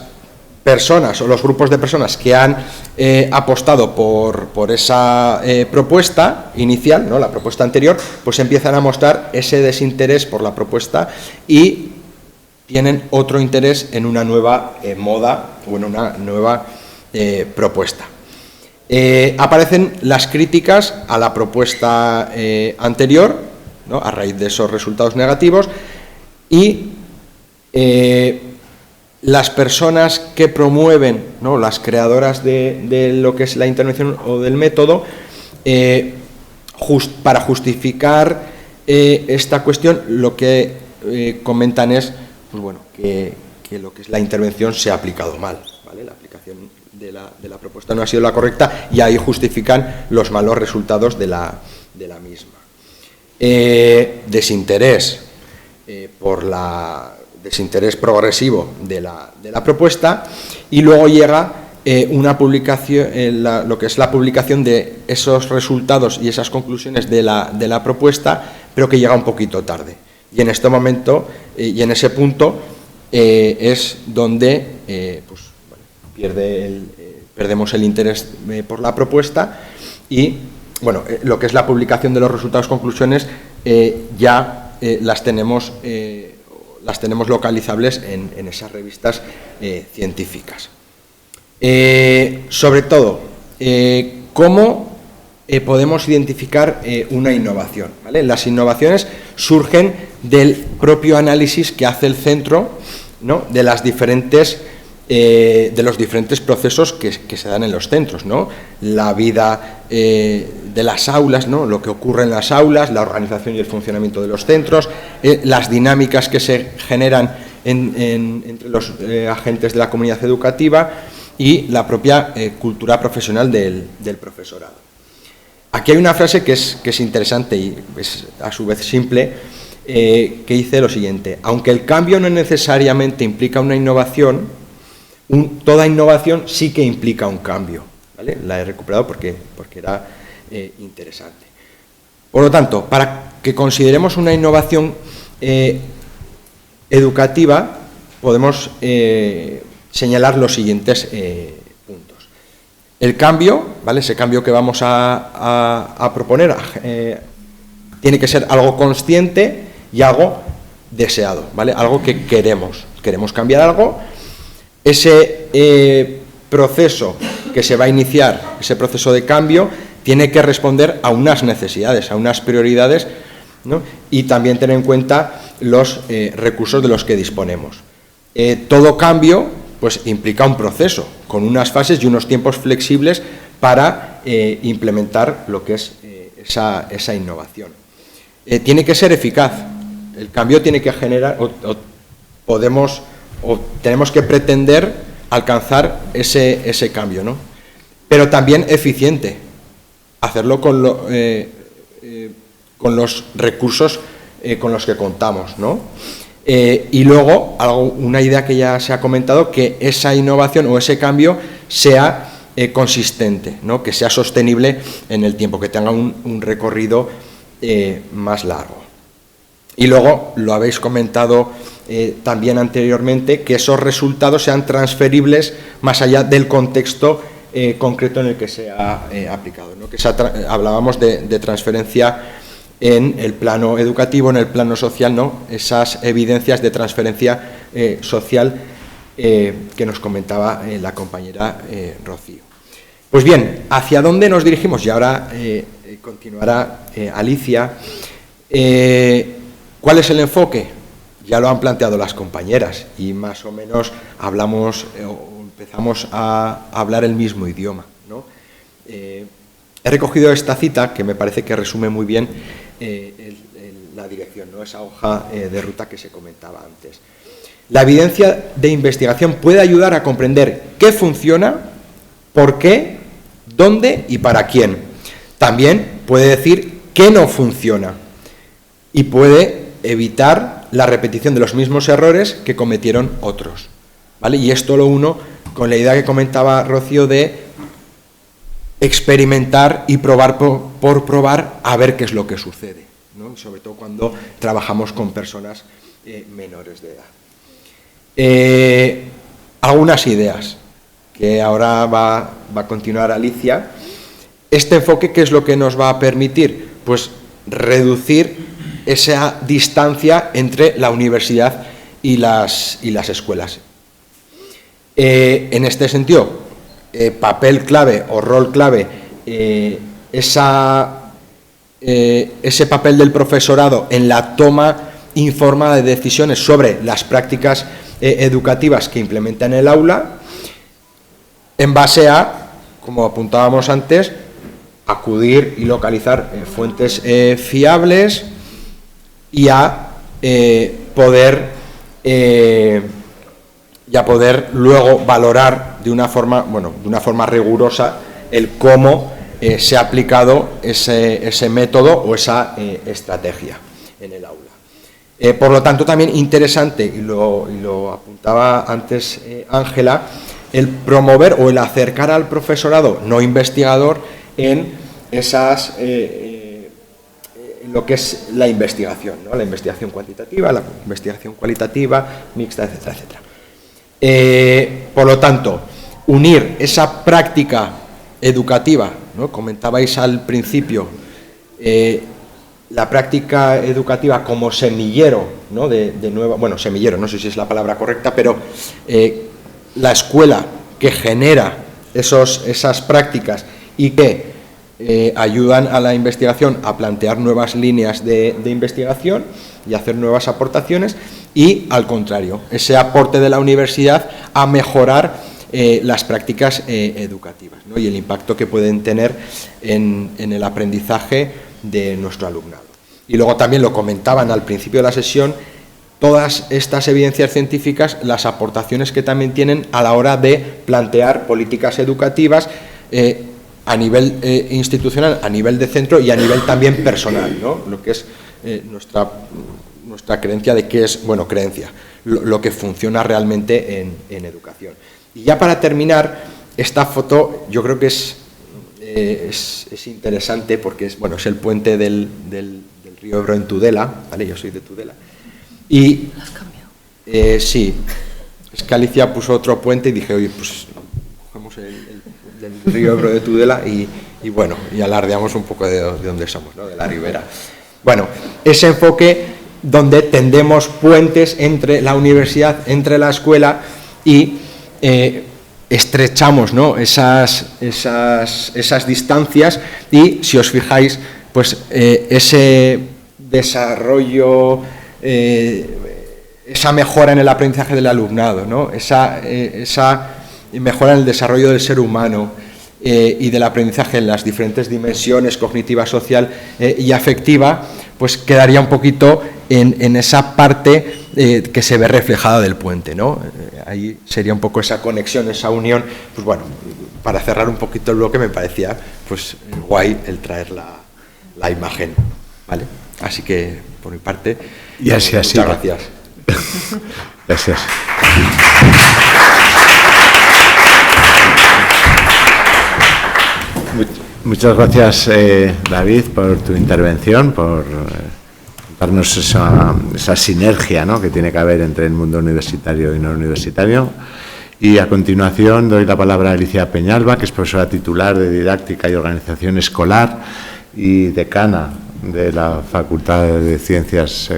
personas o los grupos de personas que han apostado por esa propuesta inicial, ¿no? La propuesta anterior, pues empiezan a mostrar ese desinterés por la propuesta y tienen otro interés en una nueva moda o en una nueva propuesta. Aparecen las críticas a la propuesta anterior, ¿no? A raíz de esos resultados negativos, y las personas que promueven, ¿no?, las creadoras de lo que es la intervención o del método, para justificar esta cuestión, lo que comentan es, pues bueno, que lo que es la intervención se ha aplicado mal, ¿vale? La aplicación de la propuesta no ha sido la correcta y ahí justifican los malos resultados de la misma. Desinterés desinterés progresivo de la propuesta, y luego llega una publicación, lo que es la publicación de esos resultados y esas conclusiones de la propuesta, pero que llega un poquito tarde. Y en este momento y en ese punto es donde pues, bueno, perdemos el interés por la propuesta y bueno, lo que es la publicación de los resultados, conclusiones, ya las tenemos localizables en esas revistas científicas. Sobre todo, ¿cómo podemos identificar una innovación? ¿Vale? Las innovaciones surgen del propio análisis que hace el centro, ¿no?, de los diferentes procesos que se dan en los centros, ¿no? La vida de las aulas, ¿no?, lo que ocurre en las aulas, la organización y el funcionamiento de los centros, las dinámicas que se generan entre los agentes de la comunidad educativa y la propia cultura profesional del profesorado. Aquí hay una frase que es interesante y es a su vez simple, que dice lo siguiente: aunque el cambio no necesariamente implica una innovación, toda innovación sí que implica un cambio, ¿vale? La he recuperado porque era interesante. Por lo tanto, para que consideremos una innovación educativa, podemos señalar los siguientes puntos. El cambio, ¿vale?, ese cambio que vamos a proponer, tiene que ser algo consciente y algo deseado, ¿vale? Algo que queremos cambiar algo. Ese proceso que se va a iniciar, ese proceso de cambio, tiene que responder a unas necesidades, a unas prioridades, ¿no?, y también tener en cuenta los recursos de los que disponemos. Todo cambio pues implica un proceso, con unas fases y unos tiempos flexibles para implementar lo que es esa innovación. Tiene que ser eficaz. El cambio tiene que generar, tenemos que pretender alcanzar ese cambio, ¿no? Pero también eficiente, hacerlo con los recursos con los que contamos, ¿no? Y luego, una idea que ya se ha comentado, que esa innovación o ese cambio sea consistente, ¿no?, que sea sostenible en el tiempo, que tenga un recorrido más largo. Y luego, lo habéis comentado también anteriormente, que esos resultados sean transferibles más allá del contexto concreto en el que se ha aplicado, ¿no? Que hablábamos de transferencia en el plano educativo, en el plano social, ¿no?, esas evidencias de transferencia social que nos comentaba la compañera Rocío. Pues bien, ¿hacia dónde nos dirigimos? Y ahora continuará Alicia. ¿Cuál es el enfoque? Ya lo han planteado las compañeras y más o menos empezamos a hablar el mismo idioma, ¿no? He recogido esta cita que me parece que resume muy bien la dirección, ¿no?, esa hoja de ruta que se comentaba antes. La evidencia de investigación puede ayudar a comprender qué funciona, por qué, dónde y para quién. También puede decir qué no funciona y puede evitar la repetición de los mismos errores que cometieron otros, ¿vale? Y esto lo uno con la idea que comentaba Rocío de experimentar y probar por probar a ver qué es lo que sucede, ¿no? Y sobre todo cuando trabajamos con personas menores de edad. Algunas ideas que ahora va a continuar Alicia. Este enfoque, ¿qué es lo que nos va a permitir? Pues reducir esa distancia entre la universidad y las escuelas. En este sentido, papel clave o rol clave, ese papel del profesorado en la toma informada de decisiones sobre las prácticas educativas que implementa en el aula, en base a, como apuntábamos antes, acudir y localizar fuentes fiables y a poder luego valorar de una forma rigurosa el cómo se ha aplicado ese método o esa estrategia en el aula. Por lo tanto, también interesante, y lo apuntaba antes Ángela, el promover o el acercar al profesorado no investigador en lo que es la investigación, ¿no? La investigación cuantitativa, la investigación cualitativa, mixta, etcétera, etcétera. Por lo tanto, unir esa práctica educativa, ¿no? Comentabais al principio, la práctica educativa como semillero, ¿no? Semillero, no sé si es la palabra correcta, pero la escuela que genera esas prácticas y que ayudan a la investigación a plantear nuevas líneas de investigación y hacer nuevas aportaciones, y al contrario, ese aporte de la universidad a mejorar las prácticas educativas, ¿no? Y el impacto que pueden tener en el aprendizaje de nuestro alumnado. Y luego también lo comentaban al principio de la sesión, todas estas evidencias científicas, las aportaciones que también tienen a la hora de plantear políticas educativas a nivel institucional, a nivel de centro y a nivel también personal, ¿no? Lo que es nuestra creencia de qué es, lo que funciona realmente en educación. Y ya para terminar, esta foto yo creo que es interesante porque es el puente del río Ebro en Tudela, ¿vale? Yo soy de Tudela. Y ¿Lo has cambiado? sí, es que Alicia puso otro puente y dije, oye, pues cogemos del río Ebro de Tudela y alardeamos un poco de dónde somos, ¿no? De la ribera. Bueno, ese enfoque donde tendemos puentes entre la universidad, entre la escuela y estrechamos, ¿no? esas distancias, y si os fijáis, pues ese desarrollo, esa mejora en el aprendizaje del alumnado, ¿no? esa mejora en el desarrollo del ser humano y del aprendizaje en las diferentes dimensiones cognitiva, social y afectiva, pues quedaría un poquito en esa parte que se ve reflejada del puente, ¿no? Ahí sería un poco esa conexión, esa unión. Pues bueno, para cerrar un poquito el bloque me parecía pues guay el traer la imagen, ¿vale? Así que por mi parte, y así, muchas gracias. Gracias. Muchas gracias, David, por tu intervención, por darnos esa sinergia, ¿no?, que tiene que haber entre el mundo universitario y no universitario. Y a continuación doy la palabra a Alicia Peñalba, que es profesora titular de Didáctica y Organización Escolar y decana de la Facultad de Ciencias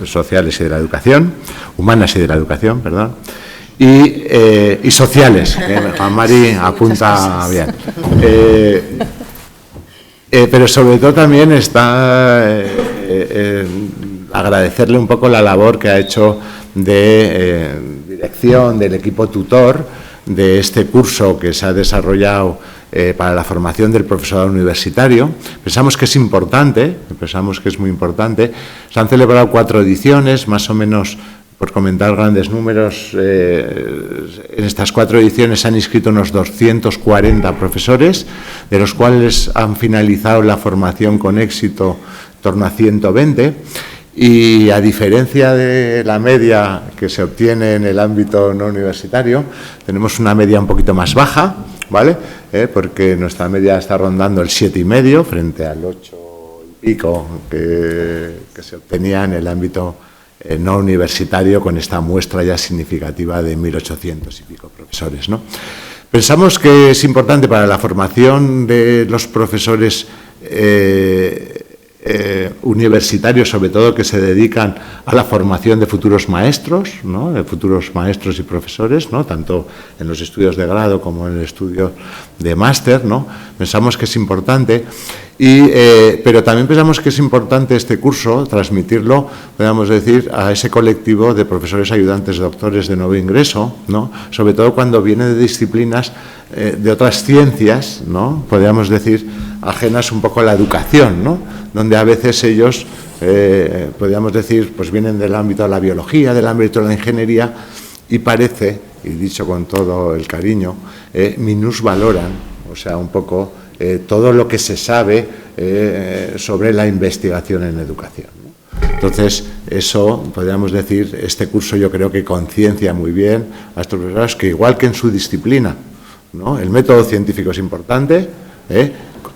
Sociales y de la Educación, Humanas y de la Educación, perdón, y sociales, Juan Mari apunta bien. Pero sobre todo también está agradecerle un poco la labor que ha hecho de dirección del equipo tutor de este curso que se ha desarrollado para la formación del profesorado universitario. Pensamos que es importante, pensamos que es muy importante. Se han celebrado 4 ediciones, más o menos, por comentar grandes números, en estas 4 ediciones se han inscrito unos 240 profesores, de los cuales han finalizado la formación con éxito en torno a 120, y a diferencia de la media que se obtiene en el ámbito no universitario, tenemos una media un poquito más baja, ¿vale? Porque nuestra media está rondando el 7,5 frente al 8 y pico que se obtenía en el ámbito no universitario, con esta muestra ya significativa de 1.800 y pico profesores, ¿no? Pensamos que es importante para la formación de los profesores universitarios, sobre todo, que se dedican a la formación de futuros maestros, ¿no? De futuros maestros y profesores, ¿no? Tanto en los estudios de grado como en el estudio de máster, ¿no? Pensamos que es importante, pero también pensamos que es importante este curso transmitirlo, podríamos decir, a ese colectivo de profesores ayudantes doctores de nuevo ingreso, ¿no? Sobre todo cuando viene de disciplinas de otras ciencias, ¿no? Podríamos decir, ajenas un poco a la educación, ¿no? Donde a veces ellos, podríamos decir, pues vienen del ámbito de la biología, del ámbito de la ingeniería, y parece, y dicho con todo el cariño, minusvaloran, o sea, un poco todo lo que se sabe sobre la investigación en educación, ¿no? Entonces, eso, podríamos decir, este curso yo creo que conciencia muy bien a estos profesores que, igual que en su disciplina, ¿no? El método científico es importante,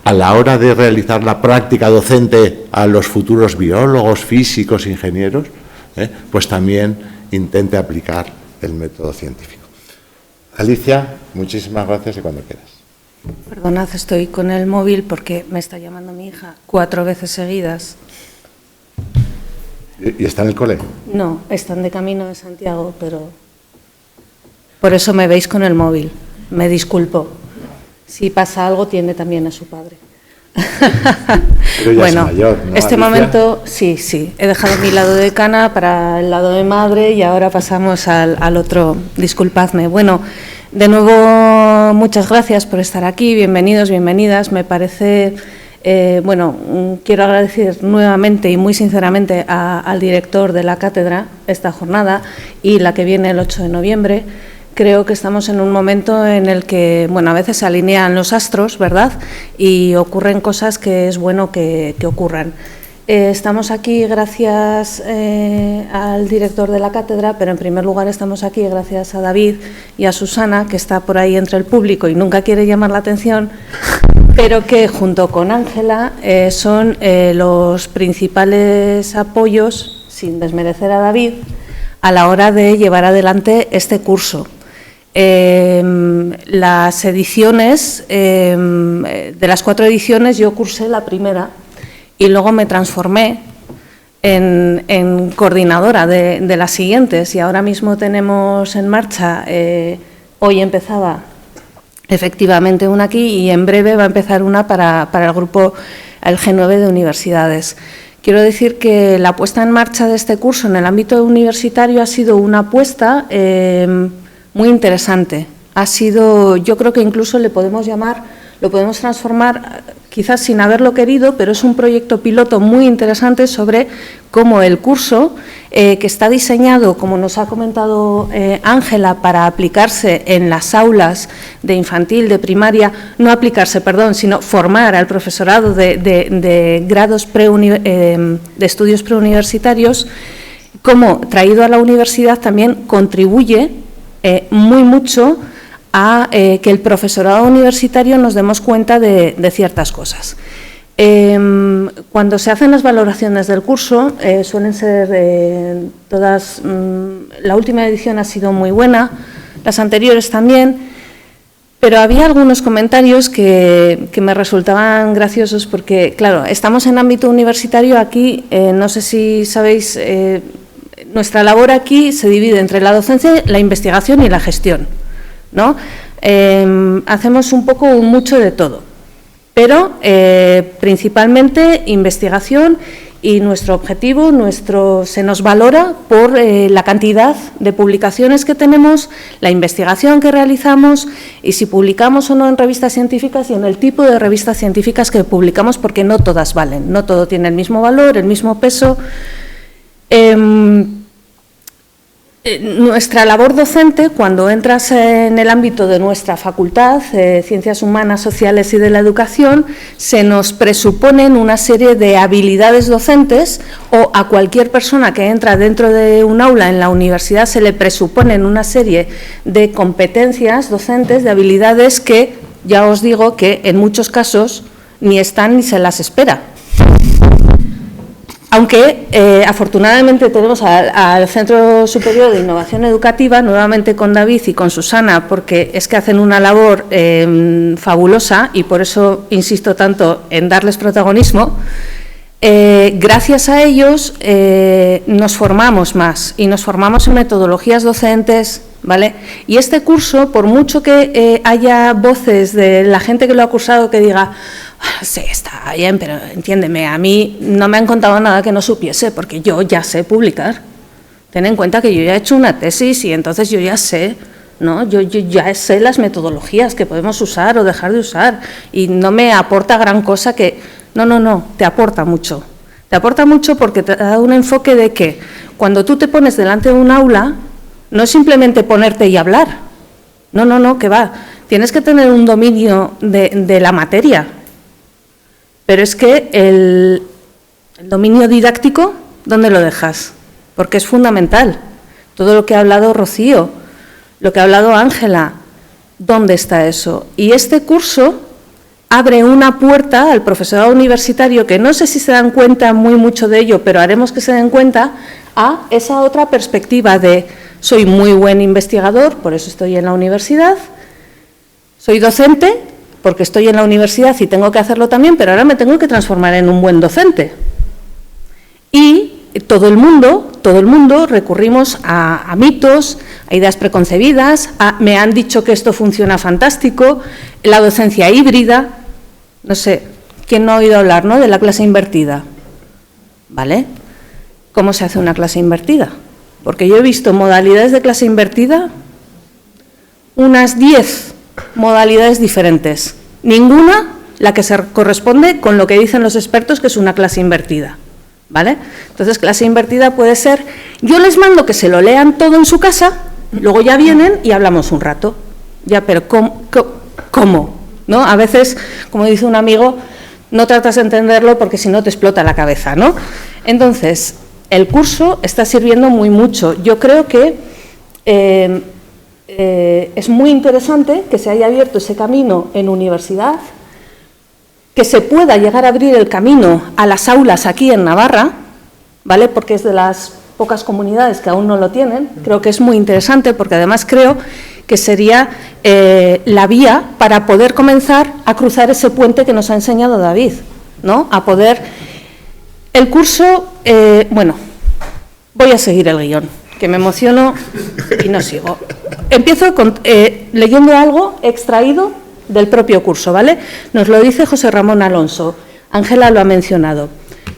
a la hora de realizar la práctica docente a los futuros biólogos, físicos, ingenieros, pues también intente aplicar el método científico. Alicia, muchísimas gracias y cuando quieras. Perdonad, estoy con el móvil porque me está llamando mi hija 4 veces seguidas. ¿Y está en el cole? No, están de camino de Santiago, pero por eso me veis con el móvil. Me disculpo. Si pasa algo, tiene también a su padre. Pero ya bueno, es mayor, ¿no, este Alicia? momento, sí. He dejado mi lado de Cana para el lado de madre y ahora pasamos al otro. Disculpadme. Bueno, de nuevo, muchas gracias por estar aquí. Bienvenidos, bienvenidas. Me parece, quiero agradecer nuevamente y muy sinceramente al director de la cátedra esta jornada y la que viene el 8 de noviembre. Creo que estamos en un momento en el que, a veces se alinean los astros, ¿verdad? Y ocurren cosas que es bueno que ocurran. Estamos aquí gracias al director de la cátedra, pero en primer lugar estamos aquí gracias a David y a Susana, que está por ahí entre el público y nunca quiere llamar la atención, pero que junto con Ángela son los principales apoyos, sin desmerecer a David, a la hora de llevar adelante este curso. Las ediciones, de las 4 ediciones, yo cursé la primera y luego me transformé en coordinadora de las siguientes, y ahora mismo tenemos en marcha, hoy empezaba efectivamente una aquí y en breve va a empezar una para el grupo, el G9 de universidades. Quiero decir que la puesta en marcha de este curso en el ámbito universitario ha sido una apuesta muy interesante. Ha sido, yo creo que incluso lo podemos transformar, quizás sin haberlo querido, pero es un proyecto piloto muy interesante sobre cómo el curso, que está diseñado, como nos ha comentado Ángela, para aplicarse en las aulas de infantil, de primaria, no aplicarse, perdón, sino formar al profesorado de grados de estudios preuniversitarios, como traído a la universidad también contribuye muy mucho a que el profesorado universitario nos demos cuenta de ciertas cosas. Cuando se hacen las valoraciones del curso, suelen ser todas, la última edición ha sido muy buena, las anteriores también, pero había algunos comentarios que me resultaban graciosos porque, claro, estamos en ámbito universitario aquí, no sé si sabéis, nuestra labor aquí se divide entre la docencia, la investigación y la gestión, ¿no? Hacemos mucho de todo, pero principalmente investigación, y nuestro objetivo, se nos valora por la cantidad de publicaciones que tenemos, la investigación que realizamos y si publicamos o no en revistas científicas y en el tipo de revistas científicas que publicamos, porque no todas valen, no todo tiene el mismo valor, el mismo peso. Nuestra labor docente, cuando entras en el ámbito de nuestra facultad, Ciencias Humanas, Sociales y de la Educación, se nos presuponen una serie de habilidades docentes, o a cualquier persona que entra dentro de un aula en la universidad se le presuponen una serie de competencias docentes, de habilidades que, ya os digo, que en muchos casos ni están ni se las espera. Aunque afortunadamente tenemos al Centro Superior de Innovación Educativa, nuevamente con David y con Susana, porque es que hacen una labor fabulosa y por eso insisto tanto en darles protagonismo. Gracias a ellos nos formamos más y nos formamos en metodologías docentes, ¿vale? Y este curso, por mucho que haya voces de la gente que lo ha cursado que diga, sí, está bien, pero entiéndeme, a mí no me han contado nada que no supiese, porque yo ya sé publicar. Ten en cuenta que yo ya he hecho una tesis y entonces yo ya sé, ¿no? Yo ya sé las metodologías que podemos usar o dejar de usar y no me aporta gran cosa que... No, te aporta mucho. Te aporta mucho porque te da un enfoque de que cuando tú te pones delante de un aula, no es simplemente ponerte y hablar. No, que va. Tienes que tener un dominio de la materia. Pero es que el dominio didáctico, ¿dónde lo dejas? Porque es fundamental. Todo lo que ha hablado Rocío, lo que ha hablado Ángela, ¿dónde está eso? Y este curso abre una puerta al profesorado universitario, que no sé si se dan cuenta muy mucho de ello, pero haremos que se den cuenta, a esa otra perspectiva de soy muy buen investigador, por eso estoy en la universidad, soy docente, porque estoy en la universidad y tengo que hacerlo también, pero ahora me tengo que transformar en un buen docente. Y todo el mundo recurrimos a mitos, a ideas preconcebidas, me han dicho que esto funciona fantástico, la docencia híbrida, no sé, ¿quién no ha oído hablar, ¿no?, de la clase invertida? ¿Vale? ¿Cómo se hace una clase invertida? Porque yo he visto modalidades de clase invertida, unas 10 modalidades diferentes, ninguna la que se corresponde con lo que dicen los expertos que es una clase invertida. ¿Vale? Entonces, clase invertida puede ser, yo les mando que se lo lean todo en su casa, luego ya vienen y hablamos un rato. Ya, pero ¿cómo? ¿No? A veces, como dice un amigo, no tratas de entenderlo porque si no te explota la cabeza, ¿no? Entonces, el curso está sirviendo muy mucho. Yo creo que es muy interesante que se haya abierto ese camino en universidad, que se pueda llegar a abrir el camino a las aulas aquí en Navarra, ¿vale? Porque es de las pocas comunidades que aún no lo tienen. Creo que es muy interesante porque además creo que sería la vía para poder comenzar a cruzar ese puente que nos ha enseñado David, ¿no? A poder... El curso, bueno, voy a seguir el guión, que me emociono y no sigo. Empiezo leyendo algo extraído del propio curso, ¿vale? Nos lo dice José Ramón Alonso, Ángela lo ha mencionado.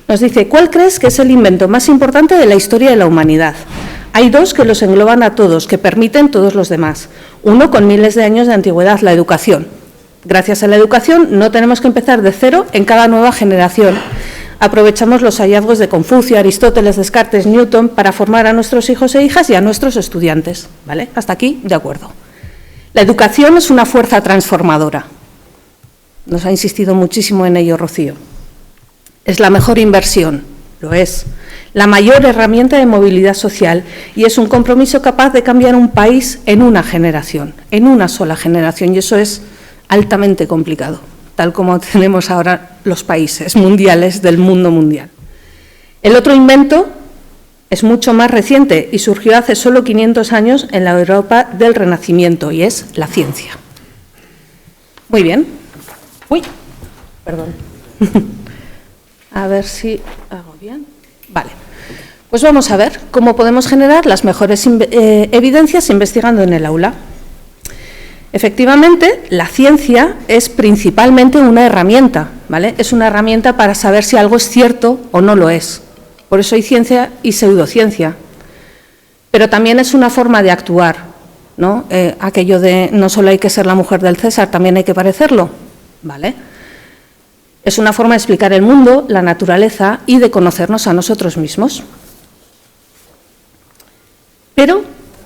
Nos dice, ¿cuál crees que es el invento más importante de la historia de la humanidad? Hay dos que los engloban a todos, que permiten todos los demás. Uno con miles de años de antigüedad, la educación. Gracias a la educación no tenemos que empezar de cero en cada nueva generación. Aprovechamos los hallazgos de Confucio, Aristóteles, Descartes, Newton para formar a nuestros hijos e hijas y a nuestros estudiantes, ¿vale? Hasta aquí, de acuerdo. La educación es una fuerza transformadora. Nos ha insistido muchísimo en ello Rocío. Es la mejor inversión, lo es. La mayor herramienta de movilidad social y es un compromiso capaz de cambiar un país en una generación, en una sola generación. Y eso es altamente complicado, tal como tenemos ahora los países mundiales del mundo mundial. El otro invento es mucho más reciente y surgió hace solo 500 años en la Europa del Renacimiento y es la ciencia. Muy bien. Uy, perdón. A ver si hago bien. Vale. Pues vamos a ver cómo podemos generar las mejores evidencias investigando en el aula. Efectivamente, la ciencia es principalmente una herramienta, ¿vale? Es una herramienta para saber si algo es cierto o no lo es. Por eso hay ciencia y pseudociencia. Pero también es una forma de actuar, ¿no? Aquello de no solo hay que ser la mujer del César, también hay que parecerlo, ¿vale? Es una forma de explicar el mundo, la naturaleza y de conocernos a nosotros mismos. Pero,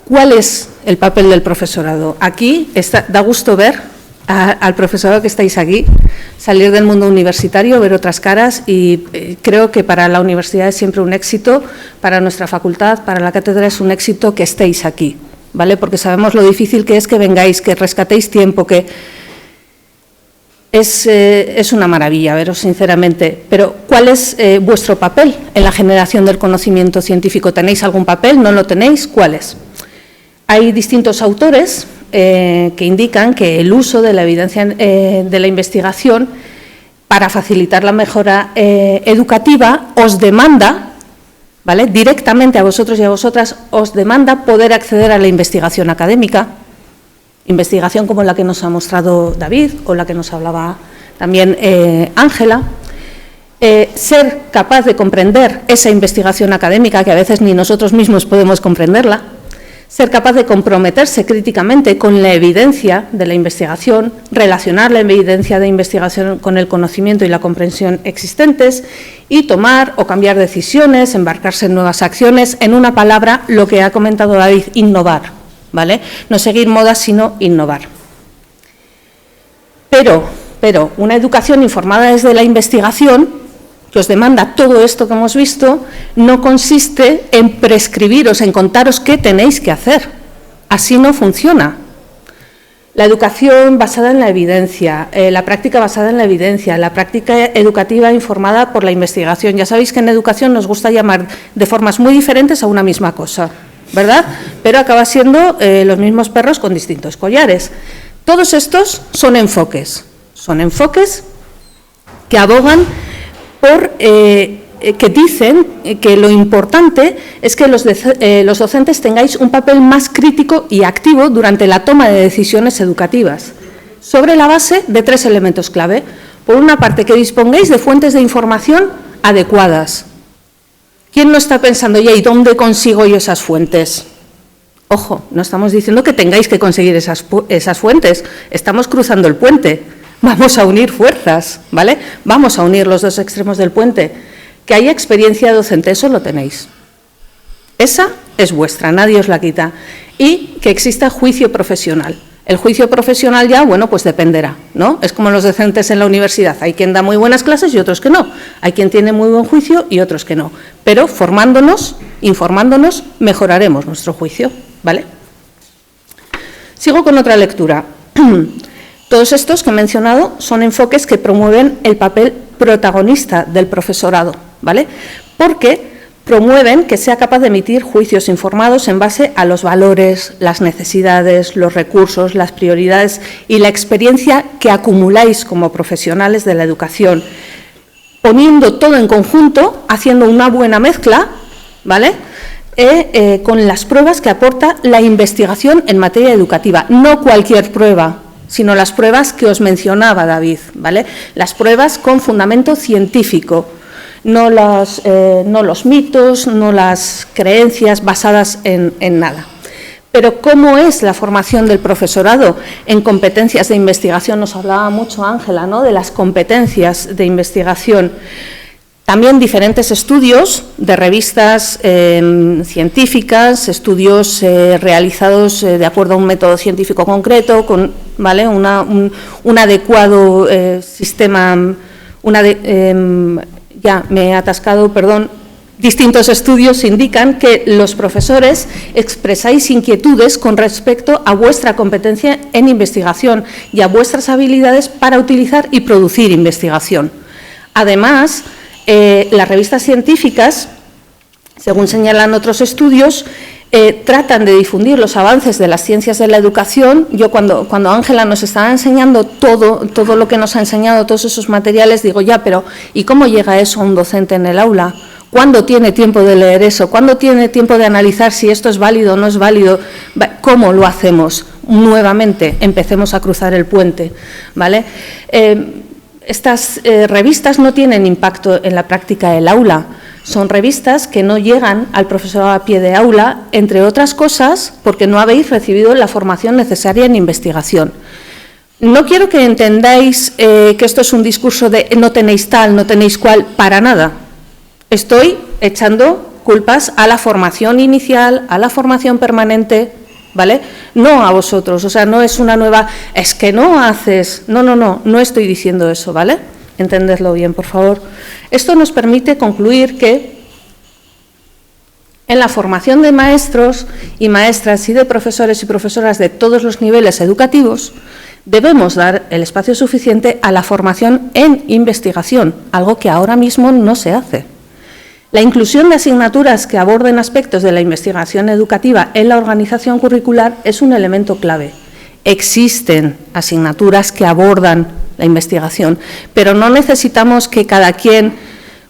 ¿cuál es el papel del profesorado? Aquí da gusto ver al profesorado que estáis aquí, salir del mundo universitario, ver otras caras y creo que para la universidad es siempre un éxito, para nuestra facultad, para la cátedra es un éxito que estéis aquí, ¿vale? Porque sabemos lo difícil que es que vengáis, que rescatéis tiempo, que es una maravilla veros sinceramente. Pero ¿cuál es vuestro papel en la generación del conocimiento científico? ¿Tenéis algún papel? ¿No lo tenéis? ¿Cuál es? Hay distintos autores que indican que el uso de la evidencia de la investigación para facilitar la mejora educativa, os demanda, ¿vale?, directamente a vosotros y a vosotras, os demanda poder acceder a la investigación académica, investigación como la que nos ha mostrado David o la que nos hablaba también Ángela, ser capaz de comprender esa investigación académica, que a veces ni nosotros mismos podemos comprenderla, ser capaz de comprometerse críticamente con la evidencia de la investigación, relacionar la evidencia de investigación con el conocimiento y la comprensión existentes y tomar o cambiar decisiones, embarcarse en nuevas acciones, en una palabra, lo que ha comentado David, innovar, ¿vale? No seguir modas, sino innovar. Pero una educación informada desde la investigación, que os demanda todo esto que hemos visto, no consiste en prescribiros, en contaros qué tenéis que hacer. Así no funciona. La educación basada en la evidencia, la práctica basada en la evidencia, la práctica educativa informada por la investigación. Ya sabéis que en educación nos gusta llamar de formas muy diferentes a una misma cosa, ¿verdad? Pero acaba siendo los mismos perros con distintos collares. Todos estos son enfoques que abogan por, que dicen que lo importante es que los docentes tengáis un papel más crítico y activo durante la toma de decisiones educativas, sobre la base de 3 elementos clave. Por una parte, que dispongáis de fuentes de información adecuadas. ¿Quién no está pensando, ya, ¿y dónde consigo yo esas fuentes? Ojo, no estamos diciendo que tengáis que conseguir esas fuentes, estamos cruzando el puente. Vamos a unir fuerzas, ¿vale? Vamos a unir los dos extremos del puente. Que haya experiencia docente, eso lo tenéis. Esa es vuestra, nadie os la quita. Y que exista juicio profesional. El juicio profesional ya, bueno, pues dependerá, ¿no? Es como los docentes en la universidad. Hay quien da muy buenas clases y otros que no. Hay quien tiene muy buen juicio y otros que no. Pero formándonos, informándonos, mejoraremos nuestro juicio, ¿vale? Sigo con otra lectura. Todos estos que he mencionado son enfoques que promueven el papel protagonista del profesorado, ¿vale? Porque promueven que sea capaz de emitir juicios informados en base a los valores, las necesidades, los recursos, las prioridades y la experiencia que acumuláis como profesionales de la educación, poniendo todo en conjunto, haciendo una buena mezcla, ¿vale?, con las pruebas que aporta la investigación en materia educativa, no cualquier prueba, sino las pruebas que os mencionaba David, ¿vale? Las pruebas con fundamento científico, no los mitos, no las creencias basadas en nada. Pero ¿cómo es la formación del profesorado en competencias de investigación? Nos hablaba mucho Ángela, ¿no?, de las competencias de investigación. También diferentes estudios de revistas científicas, estudios realizados de acuerdo a un método científico concreto, con, ¿vale?, un adecuado sistema, ya me he atascado, perdón. Distintos estudios indican que los profesores expresáis inquietudes con respecto a vuestra competencia en investigación y a vuestras habilidades para utilizar y producir investigación. Además, las revistas científicas, según señalan otros estudios, tratan de difundir los avances de las ciencias de la educación. Yo cuando Ángela nos estaba enseñando todo lo que nos ha enseñado, todos esos materiales, digo, ya, pero ¿y cómo llega eso a un docente en el aula? ¿Cuándo tiene tiempo de leer eso? ¿Cuándo tiene tiempo de analizar si esto es válido o no es válido? ¿Cómo lo hacemos? Nuevamente, empecemos a cruzar el puente, ¿vale? Estas revistas no tienen impacto en la práctica del aula. Son revistas que no llegan al profesorado a pie de aula, entre otras cosas, porque no habéis recibido la formación necesaria en investigación. No quiero que entendáis que esto es un discurso de no tenéis tal, no tenéis cual, para nada. Estoy echando culpas a la formación inicial, a la formación permanente, ¿vale? No a vosotros, o sea, no es una nueva, es que no haces, no estoy diciendo eso, ¿vale? Entendedlo bien, por favor. Esto nos permite concluir que en la formación de maestros y maestras y de profesores y profesoras de todos los niveles educativos debemos dar el espacio suficiente a la formación en investigación, algo que ahora mismo no se hace. La inclusión de asignaturas que aborden aspectos de la investigación educativa en la organización curricular es un elemento clave. Existen asignaturas que abordan la investigación, pero no necesitamos que cada quien,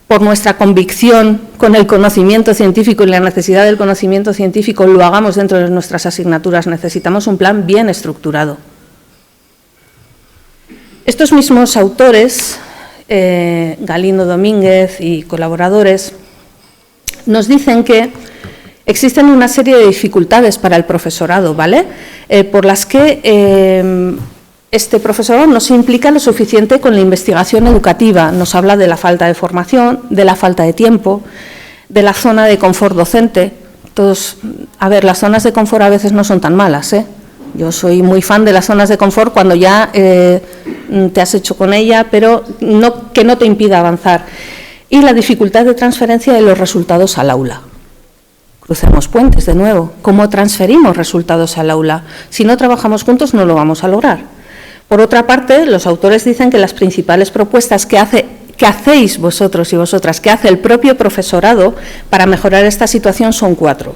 por nuestra convicción con el conocimiento científico y la necesidad del conocimiento científico, lo hagamos dentro de nuestras asignaturas. Necesitamos un plan bien estructurado. Estos mismos autores, Galindo Domínguez y colaboradores, nos dicen que existen una serie de dificultades para el profesorado, ¿vale? Por las que este profesorado no se implica lo suficiente con la investigación educativa. Nos habla de la falta de formación, de la falta de tiempo, de la zona de confort docente. A ver, las zonas de confort a veces no son tan malas, ¿eh? Yo soy muy fan de las zonas de confort cuando ya te has hecho con ella, pero que no te impida avanzar. Y la dificultad de transferencia de los resultados al aula. Crucemos puentes de nuevo. ¿Cómo transferimos resultados al aula? Si no trabajamos juntos no lo vamos a lograr. Por otra parte, los autores dicen que las principales propuestas que hacéis vosotros y vosotras, que hace el propio profesorado para mejorar esta situación son 4.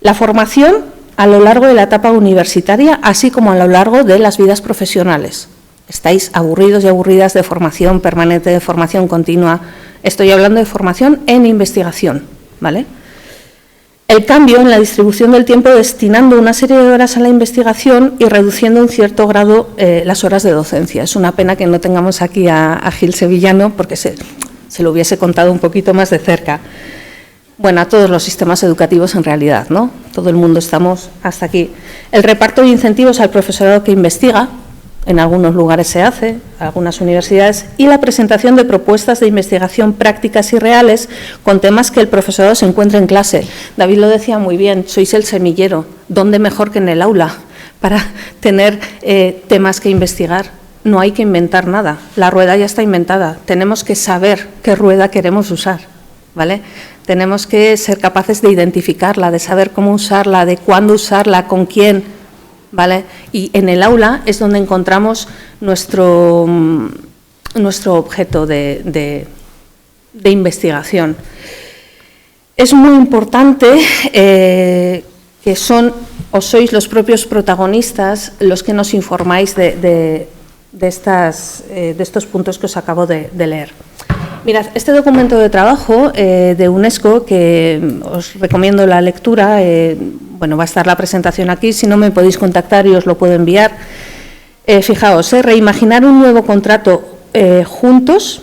La formación a lo largo de la etapa universitaria, así como a lo largo de las vidas profesionales. Estáis aburridos y aburridas de formación permanente, de formación continua. Estoy hablando de formación en investigación, ¿vale? El cambio en la distribución del tiempo, destinando una serie de horas a la investigación y reduciendo en cierto grado las horas de docencia. Es una pena que no tengamos aquí a Gil Sevillano, porque se lo hubiese contado un poquito más de cerca. Bueno, a todos los sistemas educativos en realidad, ¿no? Todo el mundo estamos hasta aquí. El reparto de incentivos al profesorado que investiga, en algunos lugares se hace, algunas universidades, y la presentación de propuestas de investigación prácticas y reales con temas que el profesorado se encuentra en clase. David lo decía muy bien, sois el semillero, ¿dónde mejor que en el aula para tener temas que investigar? No hay que inventar nada, la rueda ya está inventada, tenemos que saber qué rueda queremos usar, ¿vale? Tenemos que ser capaces de identificarla, de saber cómo usarla, de cuándo usarla, con quién, ¿vale? Y en el aula es donde encontramos nuestro objeto de investigación. Es muy importante que sois los propios protagonistas los que nos informáis de estos puntos que os acabo de leer. Mirad, este documento de trabajo de UNESCO, que os recomiendo la lectura, bueno, va a estar la presentación aquí, si no me podéis contactar y os lo puedo enviar. Fijaos, reimaginar un nuevo contrato juntos,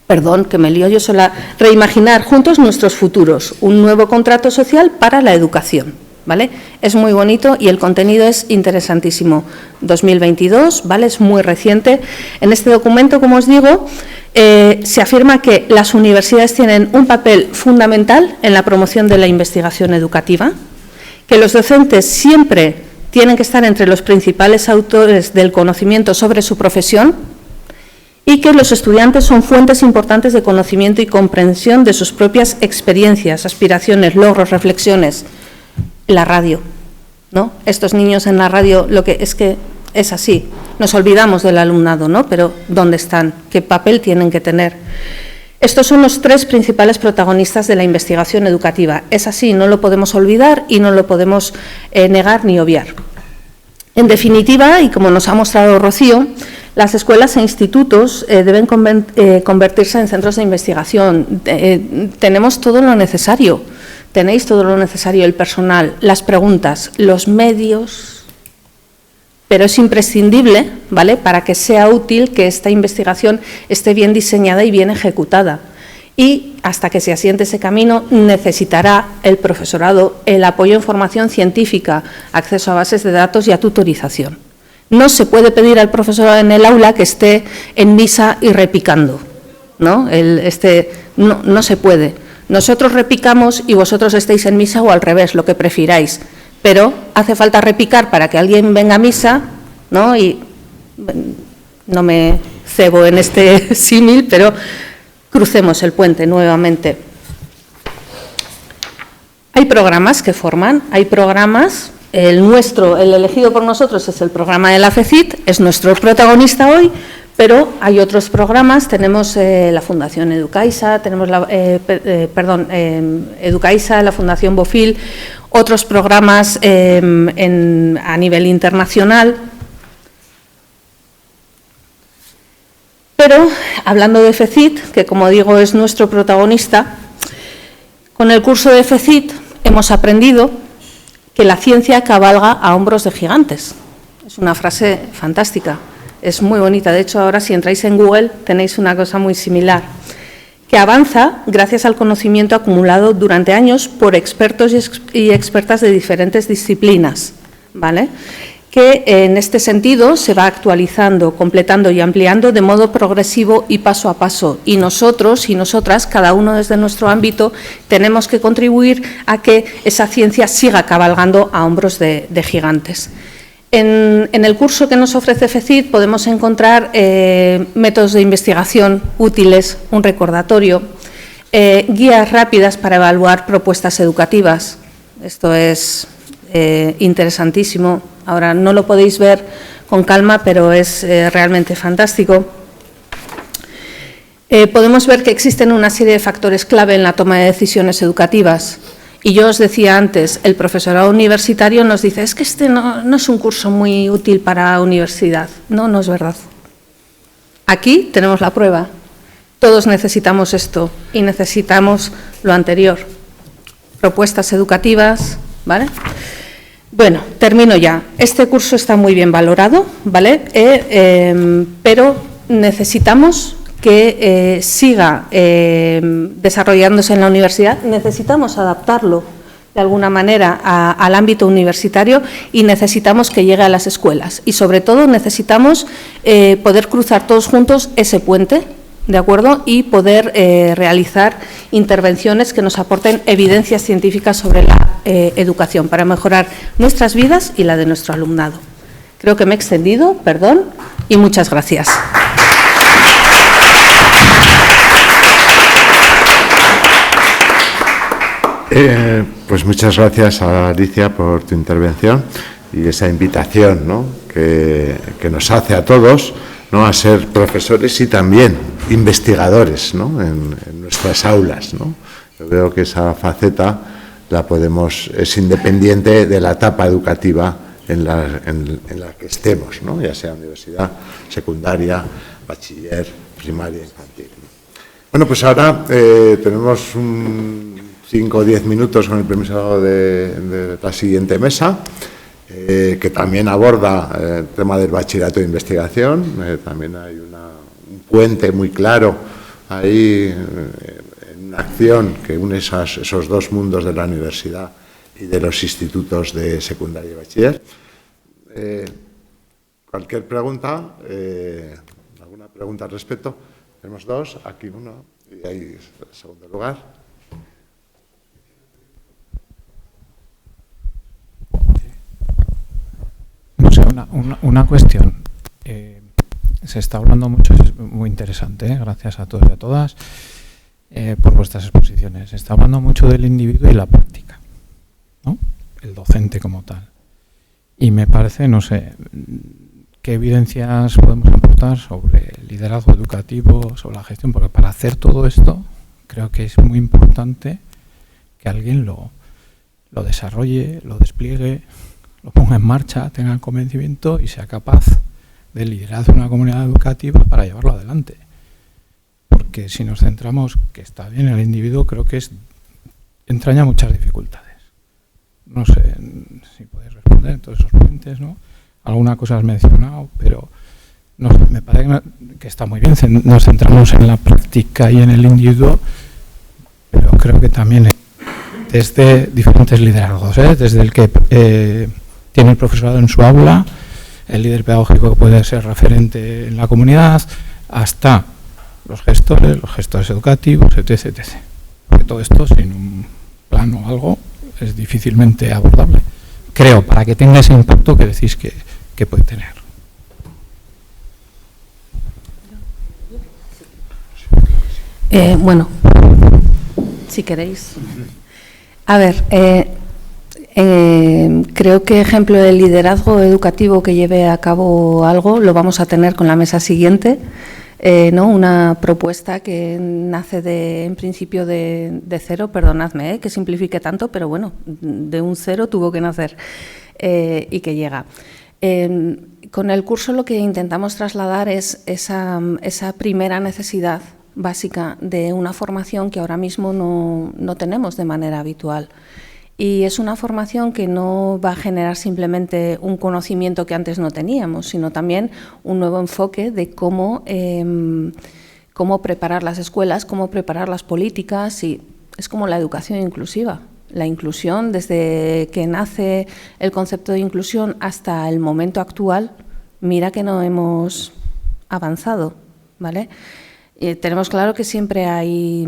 perdón, que me lío yo sola, reimaginar juntos nuestros futuros, un nuevo contrato social para la educación, ¿vale? Es muy bonito y el contenido es interesantísimo. 2022, ¿vale? Es muy reciente. En este documento, como os digo, se afirma que las universidades tienen un papel fundamental en la promoción de la investigación educativa, que los docentes siempre tienen que estar entre los principales autores del conocimiento sobre su profesión y que los estudiantes son fuentes importantes de conocimiento y comprensión de sus propias experiencias, aspiraciones, logros, reflexiones. La radio, ¿no? Estos niños en la radio, lo que es así. Nos olvidamos del alumnado, ¿no? Pero ¿dónde están? ¿Qué papel tienen que tener? Estos son los 3 principales protagonistas de la investigación educativa. Es así, no lo podemos olvidar y no lo podemos negar ni obviar. En definitiva, y como nos ha mostrado Rocío, las escuelas e institutos deben convertirse en centros de investigación. Tenemos todo lo necesario, tenéis todo lo necesario, el personal, las preguntas, los medios, pero es imprescindible, ¿vale?, para que sea útil que esta investigación esté bien diseñada y bien ejecutada. Y hasta que se asiente ese camino necesitará el profesorado el apoyo en formación científica, acceso a bases de datos y a tutorización. No se puede pedir al profesorado en el aula que esté en misa y repicando, ¿no? No se puede. Nosotros repicamos y vosotros estéis en misa o al revés, lo que prefiráis. Pero hace falta repicar para que alguien venga a misa, ¿no? Y no me cebo en este símil, pero crucemos el puente nuevamente. Hay programas que forman, hay programas, el elegido por nosotros es el programa de la FECIT, es nuestro protagonista hoy, pero hay otros programas, tenemos la Fundación Educaisa, tenemos Educaisa, la Fundación Bofill, otros programas a nivel internacional. Pero, hablando de FECIT, que como digo es nuestro protagonista, con el curso de FECIT hemos aprendido que la ciencia cabalga a hombros de gigantes. Es una frase fantástica, es muy bonita. De hecho, ahora si entráis en Google tenéis una cosa muy similar, que avanza gracias al conocimiento acumulado durante años por expertos y expertas de diferentes disciplinas, ¿vale?, que en este sentido se va actualizando, completando y ampliando de modo progresivo y paso a paso. Y nosotros y nosotras, cada uno desde nuestro ámbito, tenemos que contribuir a que esa ciencia siga cabalgando a hombros de gigantes. En el curso que nos ofrece FECIT podemos encontrar métodos de investigación útiles, un recordatorio, guías rápidas para evaluar propuestas educativas. Esto es interesantísimo. Ahora no lo podéis ver con calma, pero es realmente fantástico. Podemos ver que existen una serie de factores clave en la toma de decisiones educativas. Y yo os decía antes, el profesorado universitario nos dice, es que este no es un curso muy útil para universidad. No, no es verdad. Aquí tenemos la prueba. Todos necesitamos esto y necesitamos lo anterior. Propuestas educativas, ¿vale? Bueno, termino ya. Este curso está muy bien valorado, ¿vale? Pero necesitamos que siga desarrollándose en la universidad, necesitamos adaptarlo de alguna manera al ámbito universitario y necesitamos que llegue a las escuelas. Y sobre todo necesitamos poder cruzar todos juntos ese puente, ¿de acuerdo? Y poder realizar intervenciones que nos aporten evidencias científicas sobre la educación para mejorar nuestras vidas y la de nuestro alumnado. Creo que me he extendido, perdón, y muchas gracias. Pues muchas gracias a Alicia por tu intervención y esa invitación, ¿no?, que nos hace a todos, ¿no?, a ser profesores y también investigadores, ¿no?, en nuestras aulas, ¿no? Yo veo que esa faceta es independiente de la etapa educativa en la que estemos, ¿no?, ya sea universidad, secundaria, bachiller, primaria, infantil. Bueno, pues ahora tenemos 5 o 10 minutos con el permiso de la siguiente mesa, que también aborda el tema del bachillerato de investigación. También hay un puente muy claro ahí, en una acción que une esos dos mundos de la universidad y de los institutos de secundaria y bachiller. Cualquier pregunta, alguna pregunta al respecto. Tenemos dos, aquí uno y ahí en segundo lugar. No sé, una cuestión. Se está hablando mucho, es muy interesante, gracias a todos y a todas por vuestras exposiciones. Se está hablando mucho del individuo y la práctica, ¿no?, el docente como tal. Y me parece, no sé, qué evidencias podemos aportar sobre el liderazgo educativo, sobre la gestión, porque para hacer todo esto creo que es muy importante que alguien lo desarrolle, lo despliegue, lo ponga en marcha, tenga el convencimiento y sea capaz de liderar una comunidad educativa para llevarlo adelante. Porque si nos centramos, que está bien el individuo, creo que entraña muchas dificultades. No sé si podéis responder en todos esos puentes, ¿no? Alguna cosa has mencionado, pero no sé, me parece que está muy bien. Nos centramos en la práctica y en el individuo, pero creo que también desde diferentes liderazgos, desde el que tiene el profesorado en su aula, el líder pedagógico que puede ser referente en la comunidad, hasta los gestores educativos, etc., etc. Porque todo esto, sin un plan o algo, es difícilmente abordable. Creo, para que tenga ese impacto que decís que puede tener. Bueno, si queréis. A ver, creo que ejemplo de liderazgo educativo que lleve a cabo algo lo vamos a tener con la mesa siguiente, ¿no? Una propuesta que nace en principio de cero, perdonadme que simplifique tanto, pero bueno, de un cero tuvo que nacer y que llega. Con el curso lo que intentamos trasladar es esa primera necesidad básica de una formación que ahora mismo no tenemos de manera habitual. Y es una formación que no va a generar simplemente un conocimiento que antes no teníamos, sino también un nuevo enfoque de cómo preparar las escuelas, cómo preparar las políticas, y es como la educación inclusiva. La inclusión, desde que nace el concepto de inclusión hasta el momento actual, mira que no hemos avanzado, ¿vale? Tenemos claro que siempre hay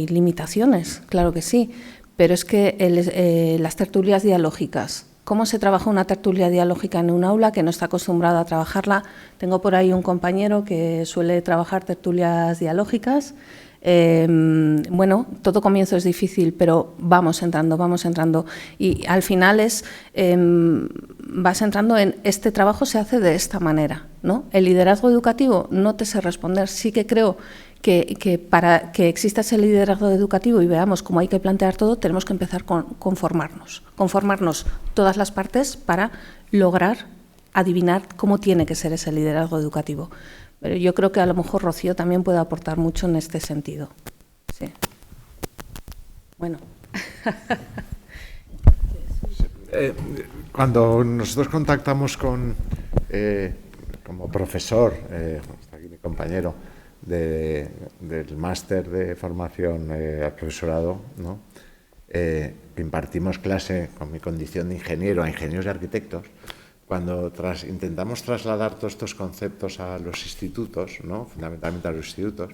limitaciones, claro que sí, pero es que las tertulias dialógicas, ¿cómo se trabaja una tertulia dialógica en un aula que no está acostumbrado a trabajarla? Tengo por ahí un compañero que suele trabajar tertulias dialógicas. Bueno, todo comienzo es difícil, pero vamos entrando y al final vas entrando en este trabajo se hace de esta manera, ¿no? El liderazgo educativo no te sé responder, sí que creo que para que exista ese liderazgo educativo y veamos cómo hay que plantear todo, tenemos que empezar con conformarnos todas las partes para lograr adivinar cómo tiene que ser ese liderazgo educativo. Pero yo creo que a lo mejor Rocío también puede aportar mucho en este sentido. Sí. Bueno. Cuando nosotros contactamos como profesor, está aquí mi compañero, del máster de formación al profesorado, ¿no? Que impartimos clase con mi condición de ingeniero a ingenieros y arquitectos, cuando intentamos trasladar todos estos conceptos a los institutos, ¿no? Fundamentalmente a los institutos,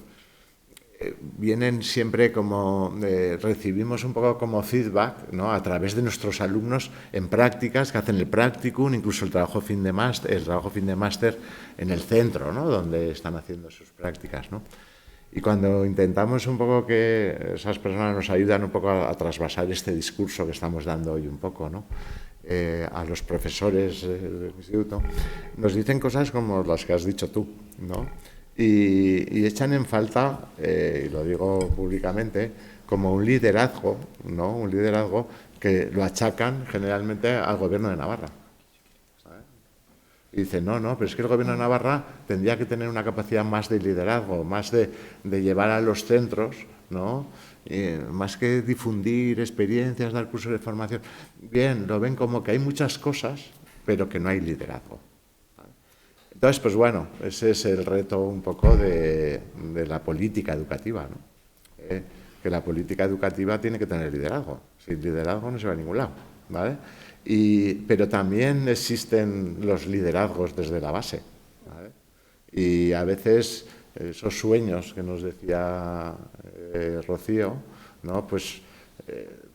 vienen siempre como, recibimos un poco como feedback, ¿no? A través de nuestros alumnos en prácticas que hacen el practicum, incluso el trabajo fin de máster en el centro, ¿no? Donde están haciendo sus prácticas, ¿no? Y cuando intentamos un poco que esas personas nos ayudan un poco a trasvasar este discurso que estamos dando hoy un poco, ¿no? A los profesores del instituto, nos dicen cosas como las que has dicho tú, ¿no? Y echan en falta, y lo digo públicamente, como un liderazgo, ¿no? Un liderazgo que lo achacan generalmente al Gobierno de Navarra, ¿sabes? Y dicen, no, pero es que el Gobierno de Navarra tendría que tener una capacidad más de liderazgo, más de llevar a los centros, ¿no? Más que difundir experiencias, dar cursos de formación. Bien, lo ven como que hay muchas cosas, pero que no hay liderazgo. Entonces, pues bueno, ese es el reto un poco de la política educativa, ¿no? Que la política educativa tiene que tener liderazgo. Sin liderazgo no se va a ningún lado, ¿vale? Pero también existen los liderazgos desde la base, ¿vale? Y a veces esos sueños que nos decía Rocío, ¿no? Pues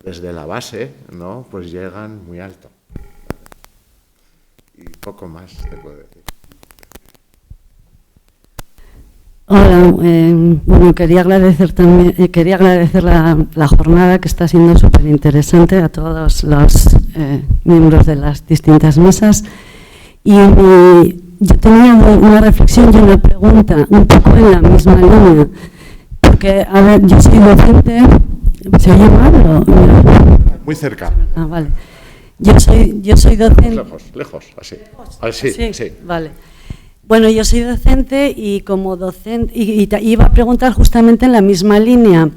desde la base, ¿no? Pues llegan muy alto. Y poco más te puedo decir. Hola, bueno, quería agradecer la jornada, que está siendo súper interesante, a todos los miembros de las distintas mesas. Y yo tenía una reflexión y una pregunta un poco en la misma línea, porque, a ver, yo soy docente. ¿Se oye mal o...? Muy cerca. Ah, vale. Yo soy docente... Lejos, así. Así, sí. Vale. Bueno, yo soy docente y como docente, y iba a preguntar justamente en la misma línea.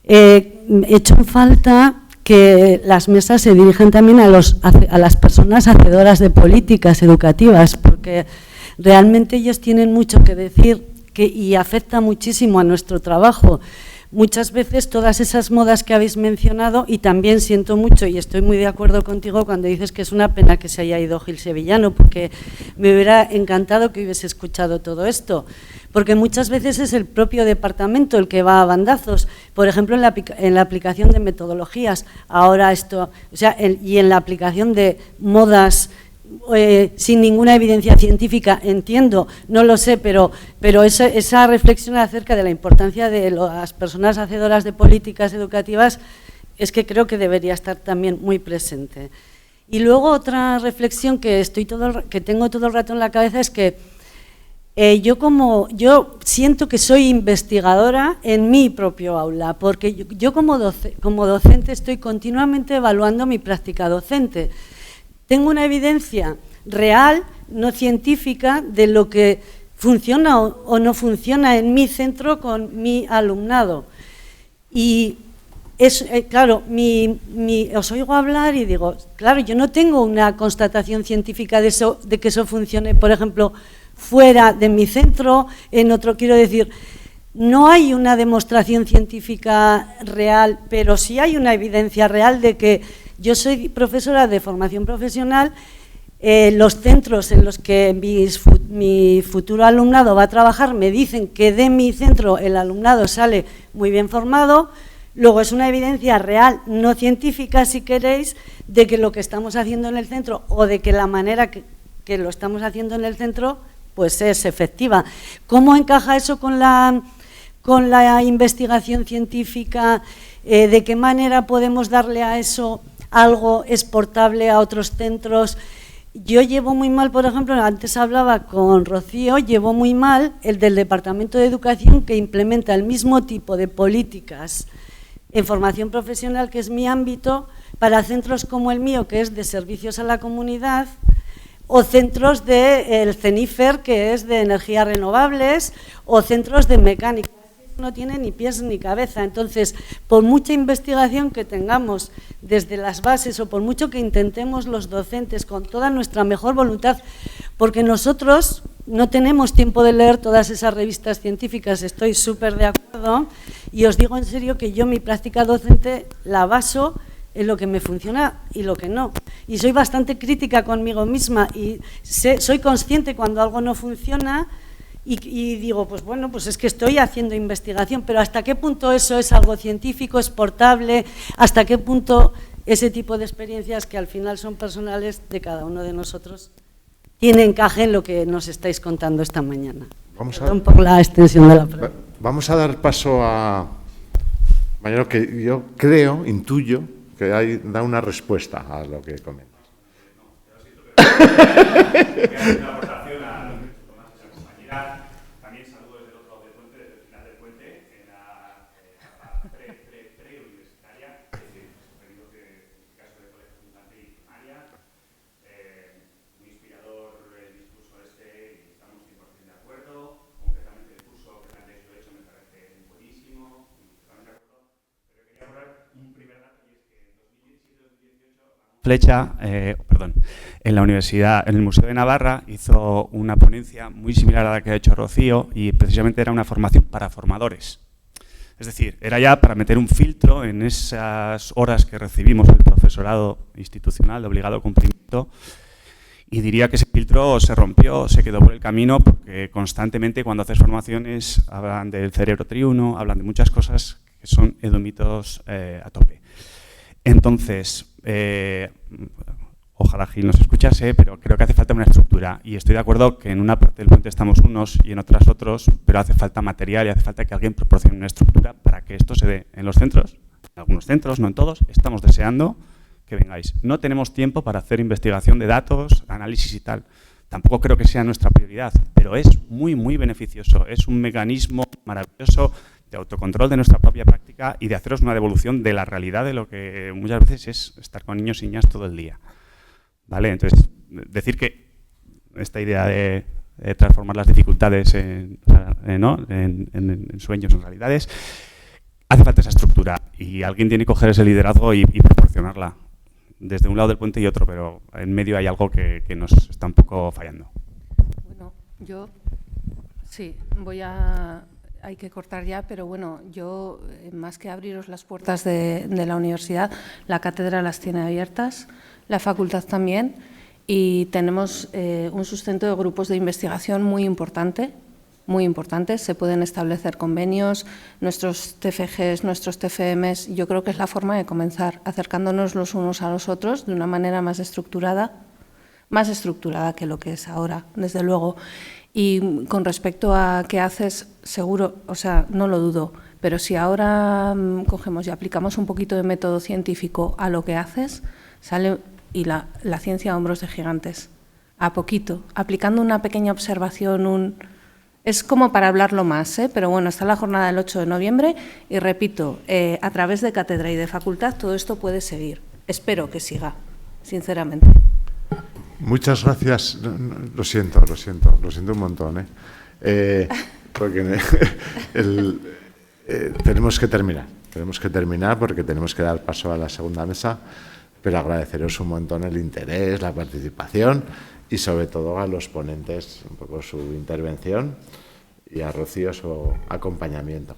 He hecho en falta que las mesas se dirijan también a las personas hacedoras de políticas educativas, porque realmente ellos tienen mucho que decir y afecta muchísimo a nuestro trabajo. Muchas veces todas esas modas que habéis mencionado, y también siento mucho y estoy muy de acuerdo contigo cuando dices que es una pena que se haya ido Gil Sevillano, porque me hubiera encantado que hubiese escuchado todo esto, porque muchas veces es el propio departamento el que va a bandazos, por ejemplo en la aplicación de metodologías, ahora esto, o sea, y en la aplicación de modas sin ninguna evidencia científica, entiendo, no lo sé, pero esa reflexión acerca de la importancia de las personas hacedoras de políticas educativas es que creo que debería estar también muy presente. Y luego otra reflexión que tengo todo el rato en la cabeza es que yo siento que soy investigadora en mi propio aula, porque yo como docente estoy continuamente evaluando mi práctica docente. Tengo una evidencia real no científica de lo que funciona o no funciona en mi centro con mi alumnado. Y es, claro, os oigo hablar y digo, claro, yo no tengo una constatación científica de eso, de que eso funcione, por ejemplo, fuera de mi centro, en otro, quiero decir, no hay una demostración científica real, pero sí hay una evidencia real de que yo soy profesora de formación profesional. Los centros en los que mi futuro alumnado va a trabajar me dicen que de mi centro el alumnado sale muy bien formado. Luego es una evidencia real, no científica si queréis, de que lo que estamos haciendo en el centro o de que la manera que lo estamos haciendo en el centro pues es efectiva. ¿Cómo encaja eso con la investigación científica? ¿De qué manera podemos darle a eso algo exportable a otros centros? Yo llevo muy mal, por ejemplo, antes hablaba con Rocío, llevo muy mal el del Departamento de Educación que implementa el mismo tipo de políticas en formación profesional, que es mi ámbito, para centros como el mío, que es de servicios a la comunidad, o centros del CENIFER, que es de energías renovables, o centros de mecánica. No tiene ni pies ni cabeza. Entonces, por mucha investigación que tengamos desde las bases o por mucho que intentemos los docentes con toda nuestra mejor voluntad, porque nosotros no tenemos tiempo de leer todas esas revistas científicas, estoy súper de acuerdo, y os digo en serio que yo mi práctica docente la baso en lo que me funciona y lo que no. Y soy bastante crítica conmigo misma y soy consciente cuando algo no funciona. Y digo, pues bueno, pues es que estoy haciendo investigación, pero ¿hasta qué punto eso es algo científico, exportable? ¿Hasta qué punto ese tipo de experiencias que al final son personales de cada uno de nosotros tiene encaje en lo que nos estáis contando esta mañana? Perdón por la extensión de la pregunta. Vamos a dar paso a Mañana, que yo creo, intuyo, que da una respuesta a lo que comentas. También saludo desde el otro lado del puente, desde el final del puente, en la etapa preuniversitaria, superior que en este caso de colegio fundante y primaria. Muy inspirador el discurso este y estamos 100% de acuerdo. Concretamente el curso que planteáis lo hecho me parece buenísimo, totalmente de acuerdo. Pero quería hablar un primer dato y es que en 2017-2018 Flecha, en la universidad, en el Museo de Navarra, hizo una ponencia muy similar a la que ha hecho Rocío y precisamente era una formación para formadores. Es decir, era ya para meter un filtro en esas horas que recibimos del profesorado institucional de obligado cumplimiento, y diría que ese filtro se rompió, se quedó por el camino, porque constantemente cuando haces formaciones hablan del cerebro triuno, hablan de muchas cosas que son edómitos a tope. Entonces, ojalá Gil nos escuchase, pero creo que hace falta una estructura y estoy de acuerdo que en una parte del puente estamos unos y en otras otros, pero hace falta material y hace falta que alguien proporcione una estructura para que esto se dé en los centros, en algunos centros, no en todos. Estamos deseando que vengáis. No tenemos tiempo para hacer investigación de datos, análisis y tal. Tampoco creo que sea nuestra prioridad, pero es muy, muy beneficioso. Es un mecanismo maravilloso de autocontrol de nuestra propia práctica y de haceros una devolución de la realidad de lo que muchas veces es estar con niños y niñas todo el día. ¿Vale? Entonces, decir que esta idea de transformar las dificultades en sueños, en realidades, hace falta esa estructura y alguien tiene que coger ese liderazgo y proporcionarla desde un lado del puente y otro, pero en medio hay algo que nos está un poco fallando. Bueno, yo sí, hay que cortar ya, pero bueno, yo más que abriros las puertas de la universidad, la cátedra las tiene abiertas, la facultad también, y tenemos un sustento de grupos de investigación muy importante, se pueden establecer convenios, nuestros TFGs, nuestros TFMs, yo creo que es la forma de comenzar, acercándonos los unos a los otros de una manera más estructurada que lo que es ahora, desde luego. Y con respecto a qué haces, seguro, o sea, no lo dudo, pero si ahora cogemos y aplicamos un poquito de método científico a lo que haces, sale y la ciencia a hombros de gigantes, a poquito, aplicando una pequeña observación, es como para hablarlo más, pero bueno, está la jornada del 8 de noviembre y repito, a través de cátedra y de facultad todo esto puede seguir. Espero que siga, sinceramente. Muchas gracias. Lo siento un montón, porque tenemos que terminar porque tenemos que dar paso a la segunda mesa, pero agradeceros un montón el interés, la participación y sobre todo a los ponentes un poco su intervención y a Rocío su acompañamiento.